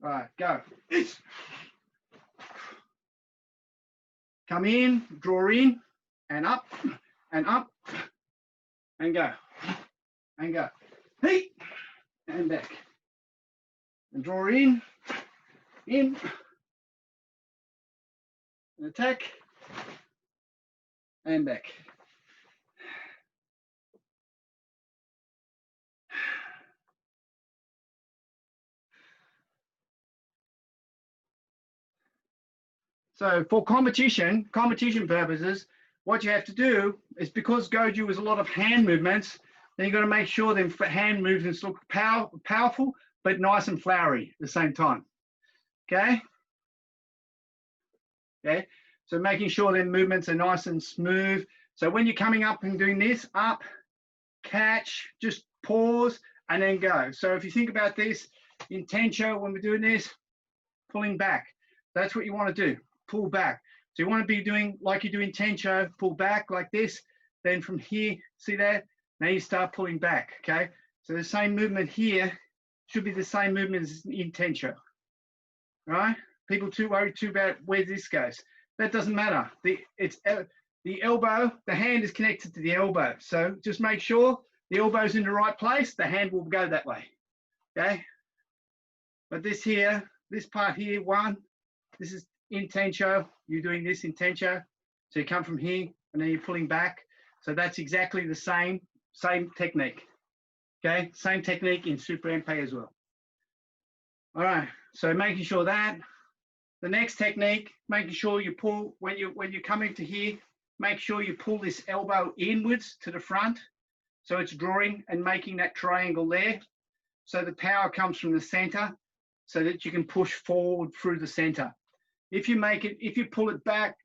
All right, go. Come in, draw in, and up, and go. And go. Hey, and back. And draw in, and attack, and back. So for competition purposes, what you have to do is, because Goju is a lot of hand movements, then you've got to make sure them hand movements look powerful, but nice and flowery at the same time. Okay? Okay, so making sure them movements are nice and smooth. So when you're coming up and doing this, up, catch, just pause, and then go. So if you think about this in tencho, when we're doing this, pulling back, that's what you want to do. Pull back. So you want to be doing like you do in tencho, pull back like this. Then from here, see that? Now you start pulling back, okay? So the same movement here should be the same movement as in tencho, right? People too worried too about where this goes. That doesn't matter. The elbow, the hand is connected to the elbow. So just make sure the elbow's in the right place, the hand will go that way, okay? But this here, this part here, this is in tencho, you're doing this in tencho. So you come from here and then you're pulling back. So that's exactly the same technique. Okay, same technique in Super Enpei as well. All right, so making sure that. The next technique, making sure you pull, when you're coming to here, make sure you pull this elbow inwards to the front. So it's drawing and making that triangle there. So the power comes from the center so that you can push forward through the center. If you pull it back,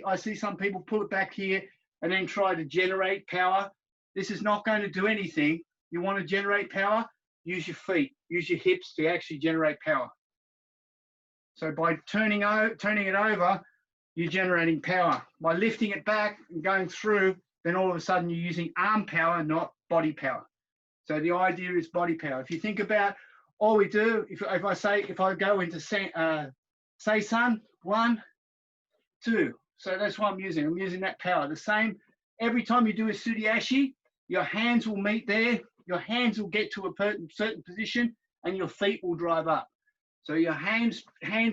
I see some people pull it back here and then try to generate power. This is not going to do anything. You want to generate power, use your feet, use your hips to actually generate power. So by turning it over, you're generating power. By lifting it back and going through, then all of a sudden you're using arm power, not body power. So the idea is body power. If you think about all we do, if I go into say sun, 1, 2. So that's what I'm using. I'm using that power. The same, every time you do a Suriashi, your hands will meet there. Your hands will get to a certain position and your feet will drive up. So your hands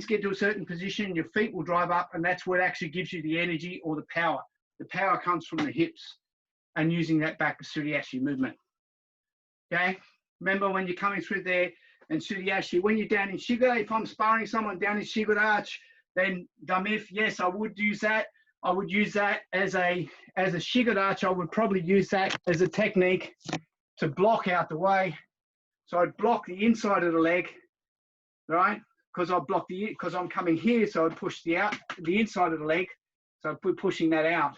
get to a certain position, your feet will drive up, and that's what actually gives you the energy or the power. The power comes from the hips and using that back Suriashi movement. Okay? Remember when you're coming through there and Suriashi, when you're down in Shiga, if I'm sparring someone down in Shigurachi, then Damif, yes, I would use that. I would use that as a Shigurachi. I would probably use that as a technique to block out the way. So I'd block the inside of the leg, right? Because I'm coming here, so I'd push the inside of the leg. So I'd be pushing that out.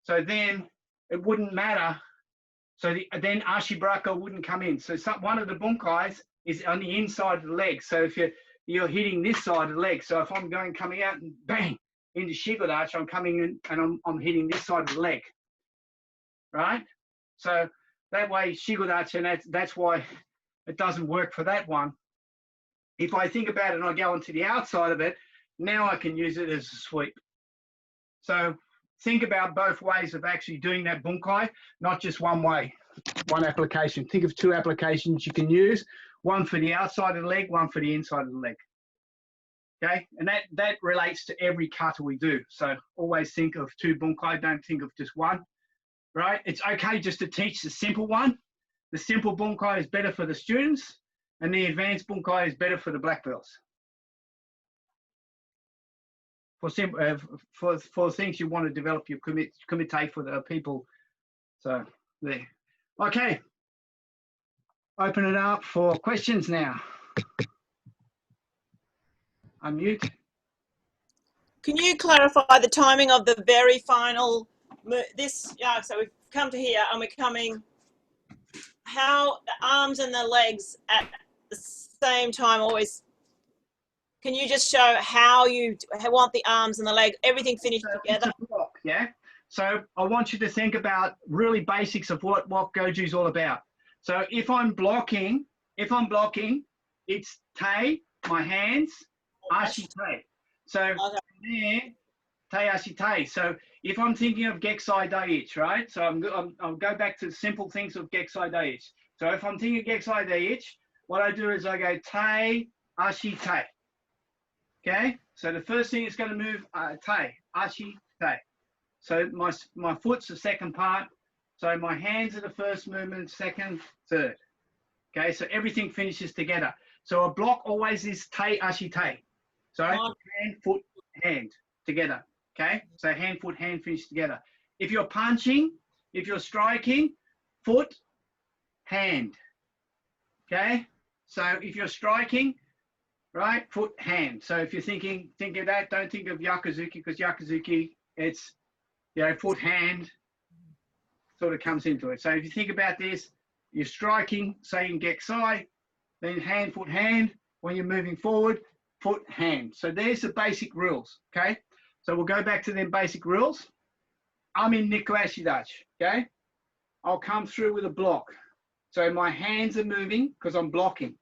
So then it wouldn't matter. So then Ashibraka wouldn't come in. So one of the bunkais is on the inside of the leg. So if you're hitting this side of the leg. So if I'm coming out and bang into Shigurachi, I'm coming in and I'm hitting this side of the leg, right? So that way Shigurachi, and that's why it doesn't work for that one. If I think about it and I go onto the outside of it, now I can use it as a sweep. So think about both ways of actually doing that bunkai, not just one way, one application. Think of 2 applications you can use, one for the outside of the leg, one for the inside of the leg. Okay, and that relates to every kata we do. So always think of 2 bunkai, don't think of just one, right? It's okay just to teach the simple one. The simple bunkai is better for the students, and the advanced bunkai is better for the black belts. For things you want to develop your kumite for the people. So there. Okay. Open it up for questions now. Unmute. Can you clarify the timing of the very final so we've come to here and we're coming, how the arms and the legs at the same time always, can you just show how you want the arms and the leg, everything finished together? It's a block, yeah. So I want you to think about really basics of what Goju is all about. So if I'm blocking, it's te, my hands, ashi te. So there, te ashi te. So if I'm thinking of Gekisai Daiichi, right? So I'll go back to the simple things of Gekisai Daiichi. So if I'm thinking of Gekisai Daiichi, what I do is I go te, ashi te. Okay, so the first thing is going to move te, ashi, te. So my foot's the second part. So my hands are the first movement, second, third. Okay, so everything finishes together. So a block always is te, ashi, te. So hand, foot, hand together. Okay, so hand, foot, hand finish together. If you're punching, if you're striking, foot, hand. Okay, so if you're striking, right, foot, hand. So if you're think of that, don't think of Yakuzuki, because Yakuzuki, it's, foot, hand, sort of comes into it. So if you think about this, you're striking, say in Gekisai, then hand, foot, hand. When you're moving forward, foot, hand. So there's the basic rules, okay? So we'll go back to them basic rules. I'm in Niku Ashidachi, okay? I'll come through with a block. So my hands are moving because I'm blocking.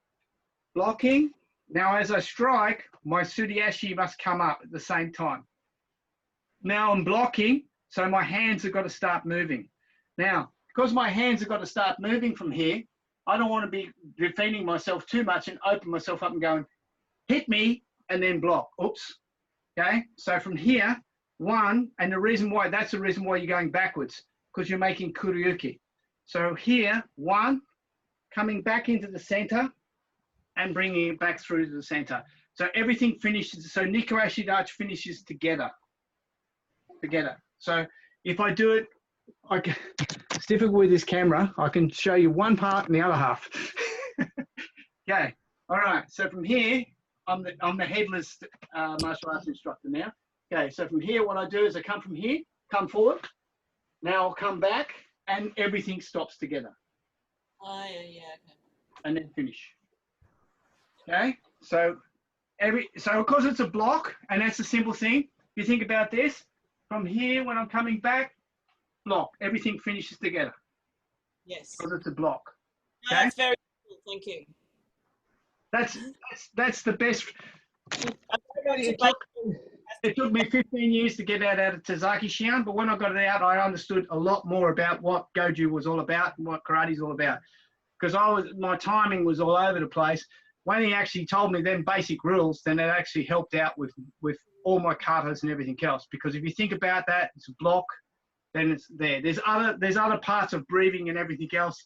Blocking. Now, as I strike, my Suriashi must come up at the same time. Now I'm blocking, so my hands have got to start moving. Now, because my hands have got to start moving from here, I don't want to be defending myself too much and open myself up and going, hit me, and then block. Oops. Okay, so from here, one, and that's the reason why you're going backwards, because you're making kuryuki. So here, one, coming back into the center, and bringing it back through to the center. So everything finishes, so Niku Ashidachi finishes together. So if I do it, it's difficult with this camera. I can show you one part and the other half. Okay, all right. So from here, I'm the headless martial arts instructor now. Okay, so from here, what I do is I come from here, come forward. Now I'll come back, and everything stops together. Oh, yeah, okay. And then finish. Okay, so of course it's a block, and that's a simple thing. If you think about this, from here when I'm coming back, block, everything finishes together. Yes. Because it's a block. No, Okay? that's very cool. Thank you. That's the best. It took me 15 years to get out of Tazaki Shian, but when I got it out, I understood a lot more about what Goju was all about and what karate is all about. Because my timing was all over the place. When he actually told me them basic rules, then it actually helped out with all my katas and everything else. Because if you think about that, it's a block, then it's there. There's other parts of breathing and everything else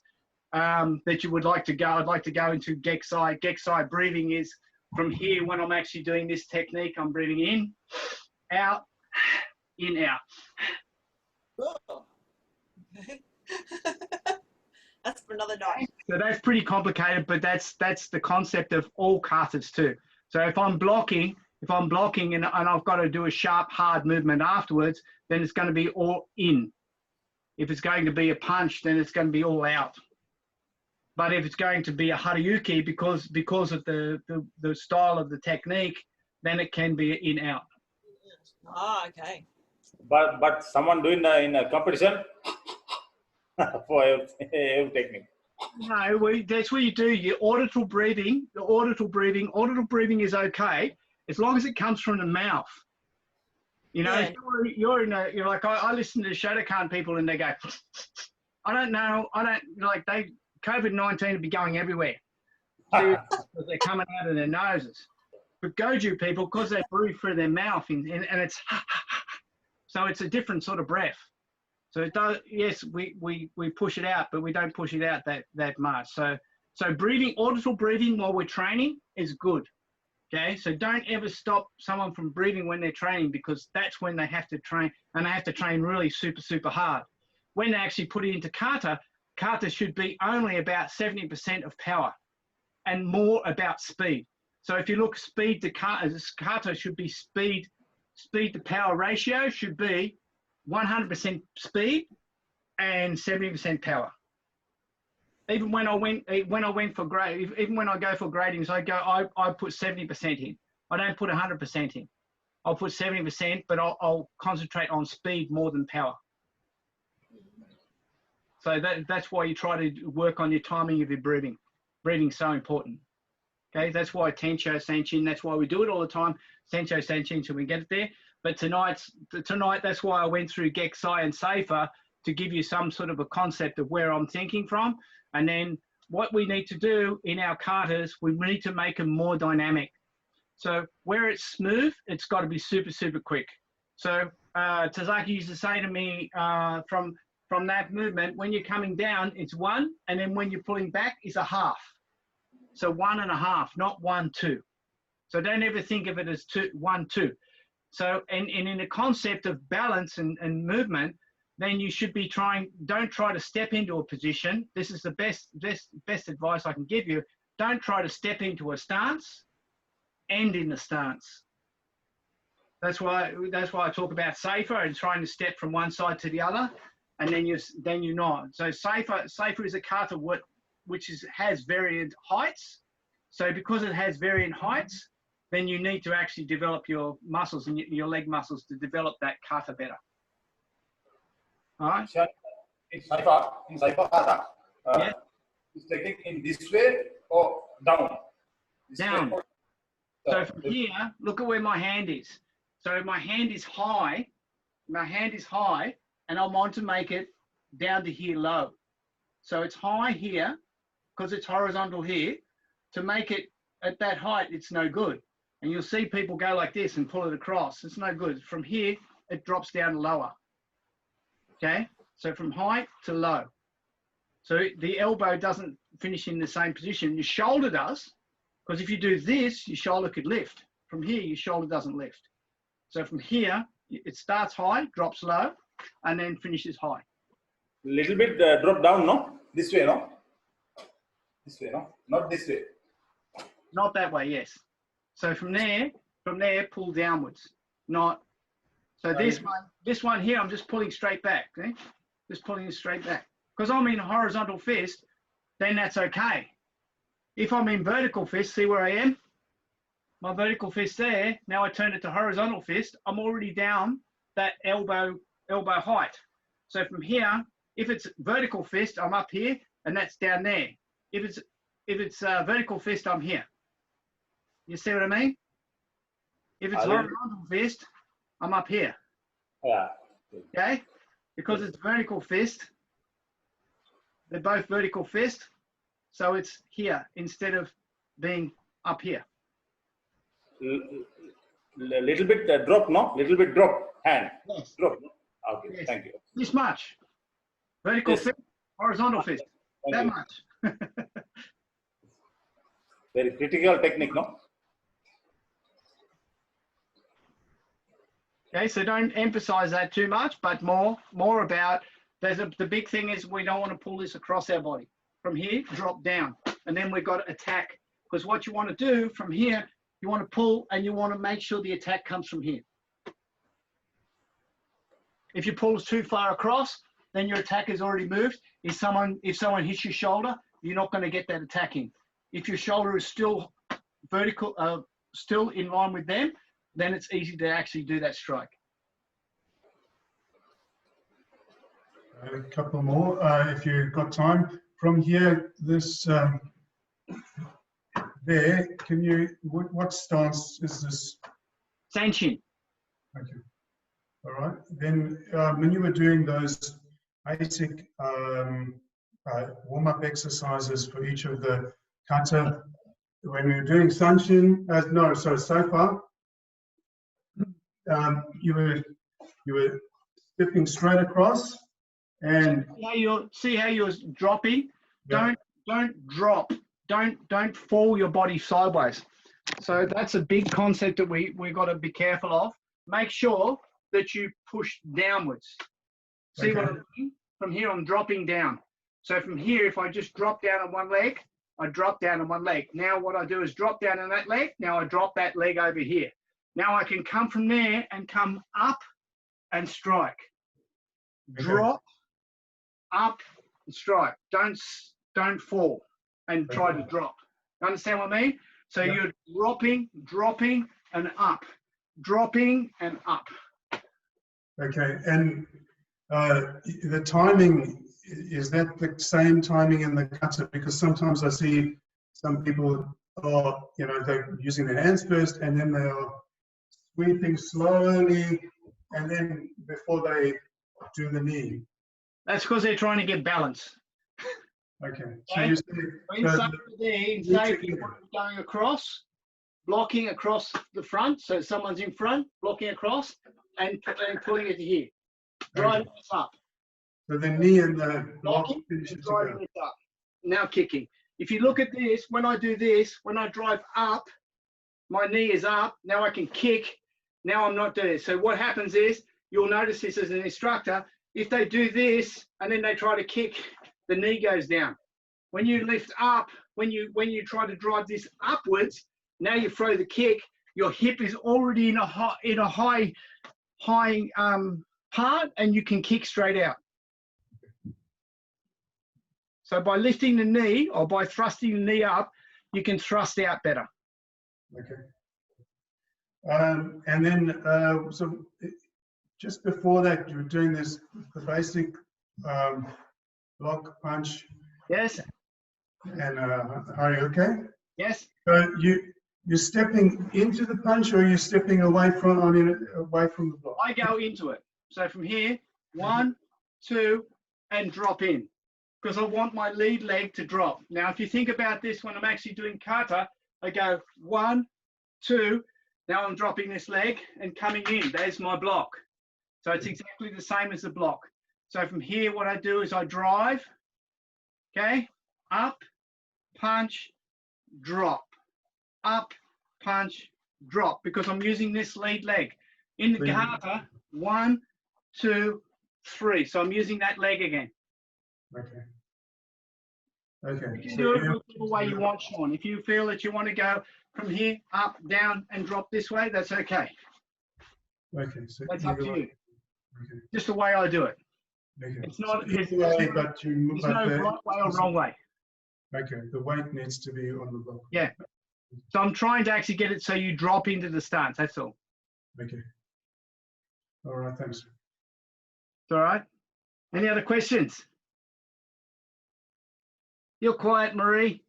that you would like to go. I'd like to go into Gekisai. Gekisai breathing is from here when I'm actually doing this technique. I'm breathing in, out, in, out. Oh. That's for another night. So that's pretty complicated, but that's the concept of all katas too. So if I'm blocking and I've got to do a sharp, hard movement afterwards, then it's going to be all in. If it's going to be a punch, then it's going to be all out. But if it's going to be a Haryuki, because of the style of the technique, then it can be in out. Ah, okay. But someone doing in a competition for every technique. No, that's what you do. Your auditory breathing. Auditory breathing is okay as long as it comes from the mouth. You know, Yeah. you're like I listen to Shotokan people and they go, I don't know, COVID-19 would be going everywhere because they're coming out of their noses. But Goju people, because they breathe through their mouth and it's so it's a different sort of breath. So it does. Yes, we push it out, but we don't push it out that much. So breathing, auditory breathing while we're training is good. Okay, so don't ever stop someone from breathing when they're training, because that's when they have to train, and they have to train really super hard. When they actually put it into kata, kata should be only about 70% of power and more about speed. So if you look speed to kata should be speed to power ratio should be 100% speed and 70% power. Even when I went for grade, even when I go for gradings, I put 70% in. I don't put 100% in. I'll put 70%, but I'll concentrate on speed more than power. So that's why you try to work on your timing of your breathing. Breathing's so important. Okay, that's why Tencho Sanchin, that's why we do it all the time. Tencho Sanchin, so we get it there. But tonight, that's why I went through Gekisai and Saifa to give you some sort of a concept of where I'm thinking from. And then what we need to do in our katas, we need to make them more dynamic. So where it's smooth, it's got to be super quick. So Tazaki used to say to me from that movement, when you're coming down, it's 1, and then when you're pulling back, it's a half. So 1.5, not 1, 2. So don't ever think of it as 1, 2. So and in the concept of balance and movement, then you should be don't try to step into a position. This is the best advice I can give you. Don't try to step into a stance, end in the stance. That's why I talk about Saifa and trying to step from one side to the other, and then you're not. So Saifa is a kata which has variant heights. So because it has variant heights, then you need to actually develop your muscles and your leg muscles to develop that kata better. All right. In Saifa kata, Yeah. it's taking in this way or down. Down. So from here, look at where my hand is. So my hand is high. And I want to make it down to here low. So it's high here because it's horizontal here. To make it at that height, it's no good. And you'll see people go like this and pull it across. It's no good. From here, it drops down lower. Okay? So from high to low. So the elbow doesn't finish in the same position. Your shoulder does, because if you do this, your shoulder could lift. From here, your shoulder doesn't lift. So from here, it starts high, drops low, and then finishes high. Little bit drop down, no? This way, no? This way, no? Not this way. Not that way, yes. So from there, pull downwards. Not. So this one here, I'm just pulling straight back. Okay? Just pulling it straight back. Because I'm in a horizontal fist, then that's okay. If I'm in vertical fist, see where I am? My vertical fist there, now I turn it to horizontal fist, I'm already down that elbow height. So from here, if it's vertical fist, I'm up here, and that's down there. If it's vertical fist, I'm here. You see what I mean? If it's horizontal fist, I'm up here. Yeah. Okay? Because it's vertical fist. They're both vertical fist. So it's here instead of being up here. Little bit drop, no? Little bit drop, hand. Yes. Drop. Okay, Yes. thank you. This much. Vertical Yes. fist, horizontal fist. Thank That you. much. Very critical technique, no? Okay, so don't emphasize that too much, but more about the big thing is we don't want to pull this across our body. From here, drop down, and then we've got to attack. Because what you want to do from here, you want to pull and you want to make sure the attack comes from here. If you pull too far across, then your attack has already moved. If someone hits your shoulder, you're not going to get that attack in. If your shoulder is still vertical, still in line with them, then it's easy to actually do that strike. A couple more, if you've got time. From here, this there, can you, what stance is this? Sayunchin. Okay. All right. Then when you were doing those basic warm-up exercises for each of the kata, when we were doing Saifa, you were stepping straight across, and See how you're dropping. Yeah. Don't drop. Don't fall your body sideways. So that's a big concept that we got to be careful of. Make sure that you push downwards. See Okay. what I'm doing? From here, I'm dropping down. So from here, if I just drop down on one leg, I drop down on one leg. Now what I do is drop down on that leg. Now I drop that leg over here. Now I can come from there and come up and strike. Okay. Drop, up, and strike. Don't fall and try to drop. Understand what I mean? So Yeah. you're dropping, and up. Dropping and up. Okay, and the timing, is that the same timing in the kata? Because sometimes I see some people are, they're using their hands first, and then they are sweeping slowly, and then before they do the knee. That's because they're trying to get balance. Okay, so Okay. you see, In safety, together. going across, blocking across the front, so someone's in front, blocking across, and pulling it to here. Driving this up. So the knee and the block Blocking, finish it driving together. this up. Now kicking. If you look at this, when I do this, when I drive up, my knee is up. Now I can kick. Now I'm not doing it. So what happens is, you'll notice this as an instructor, if they do this and then they try to kick, the knee goes down. When you lift up, when you try to drive this upwards, now you throw the kick, your hip is already in a high part, and you can kick straight out. So by lifting the knee or by thrusting the knee up, you can thrust out better. Okay. And then, so just before that, you were doing the basic block, punch, Yes, and are you okay? yes. So you're stepping into the punch, or you're stepping away from the block? I go into it. So from here, 1, 2, and drop in. Because I want my lead leg to drop. Now, if you think about this, when I'm actually doing kata, I go 1, 2, now I'm dropping this leg and coming in. There's my block. So it's exactly the same as the block. So from here, what I do is I drive, okay, up, punch, drop, up, punch, drop, because I'm using this lead leg. In the kata, 1, 2, 3. So I'm using that leg again. Okay. Okay. You can do it whichever way you want, Sean. If you feel that you want to go from here, up, down, and drop this way, that's okay. Okay. So That's up to either you. way. Okay. Just the way I do it. Okay. It's not. So either way, but There's no right way or wrong way. Okay. The weight needs to be on the block. Yeah. So I'm trying to actually get it so you drop into the stance. That's all. Okay. All right. Thanks. It's all right. Any other questions? You're quiet, Marie.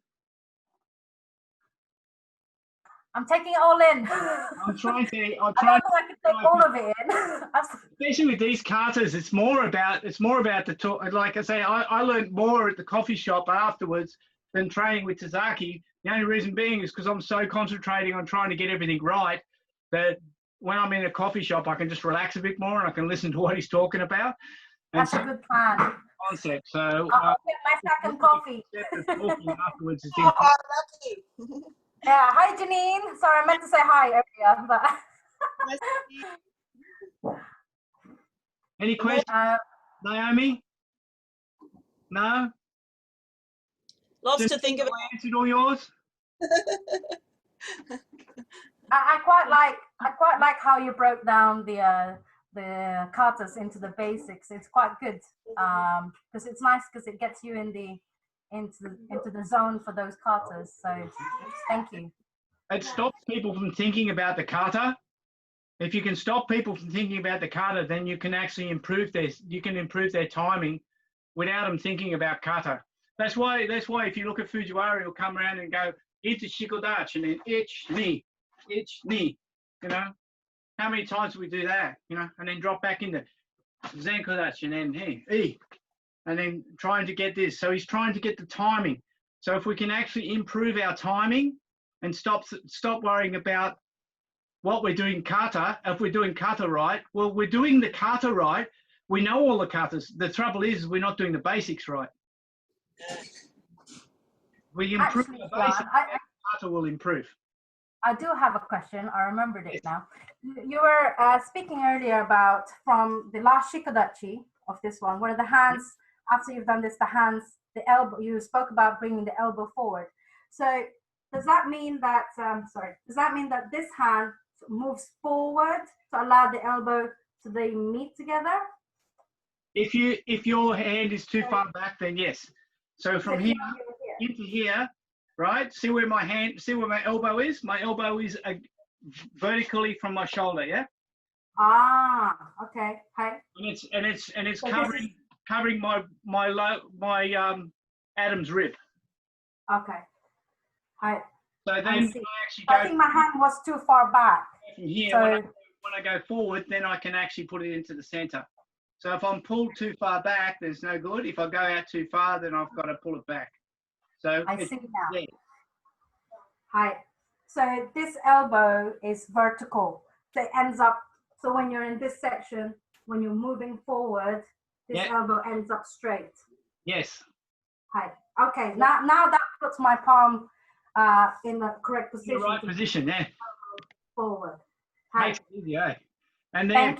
I'm taking it all in. I'm trying to. I'm I trying. don't think I can take all of it in. Especially with these katas, it's more about the talk. Like I say, I learned more at the coffee shop afterwards than training with Tazaki. The only reason being is because I'm so concentrating on trying to get everything right that when I'm in a coffee shop, I can just relax a bit more and I can listen to what he's talking about. And That's a good plan. concept. So I'll get my second coffee. talking afterwards is Oh, important. lucky. Yeah, hi Janine. Sorry, I meant to say hi earlier, but Any questions, Naomi? No? Lots Just to think about. I answered all yours? I quite like how you broke down the katas into the basics. It's quite good because it's nice because it gets you into the zone for those katas. So thank you. It stops people from thinking about the kata. If you can stop people from thinking about the kata, then you can actually improve their timing without them thinking about kata. That's why if you look at Fujiwara, he'll come around and go, it's a shikodachi, and then ich, ni. You know, how many times do we do that? You know, and then drop back into zenkodachi, and then hey, and then trying to get this. So he's trying to get the timing. So if we can actually improve our timing and stop worrying about what we're doing kata, if we're doing kata right, well, we're doing the kata right. We know all the katas. The trouble is we're not doing the basics right. We improve Actually, the basics, kata will improve. I do have a question. I remembered it now. You were speaking earlier about from the last shikodachi of this one, where the hands, after you've done this, the elbow, you spoke about bringing the elbow forward. So does that mean that, does that mean that this hand moves forward to allow the elbow to they meet together? If your hand is too far back, then yes. So from here into here, right? See where my elbow is? My elbow is vertically from my shoulder, yeah? Ah, okay. Hi. And it's So covering my Adam's rib. Okay. Hi. So then I actually I think my hand was too far back. from here. So, when I go forward, then I can actually put it into the center. So if I'm pulled too far back, there's no good. If I go out too far, then I've got to pull it back. So I see now. Yeah. Hi. So this elbow is vertical. So it ends up, so when you're in this section, when you're moving forward, this elbow ends up straight. Yes. Hi. Okay. Now that puts my palm in the correct position. In the right position, yeah. Forward. Hi. Makes it easy, eh? And then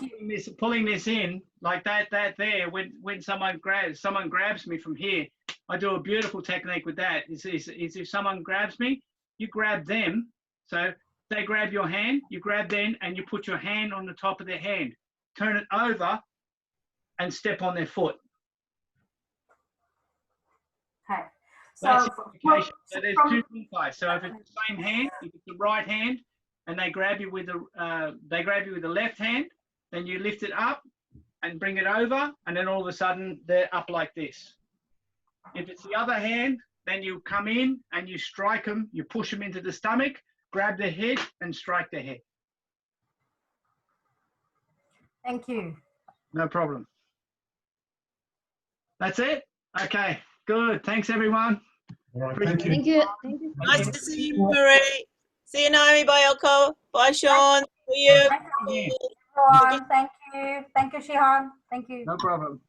pulling this in like that there, when someone grabs me from here, I do a beautiful technique with that. Is if someone grabs me, you grab them. So they grab your hand, you grab them, and you put your hand on the top of their hand. Turn it over and step on their foot. Okay. So there's two things. So if it's the same hand, if it's the right hand, and they grab you with the left hand, then you lift it up and bring it over, and then all of a sudden they're up like this. If it's the other hand, then you come in and you strike them, you push them into the stomach, grab their head and strike their head. Thank you. No problem. That's it? Okay, good. Thanks, everyone. All right, thank you. Thank you. Thank you. Nice to see you, Marie. See you, Naomi. Bye, Elko. Bye, Sean. See you. Thank you, everyone. Thank you. Thank you, Shihan. Thank you. No problem.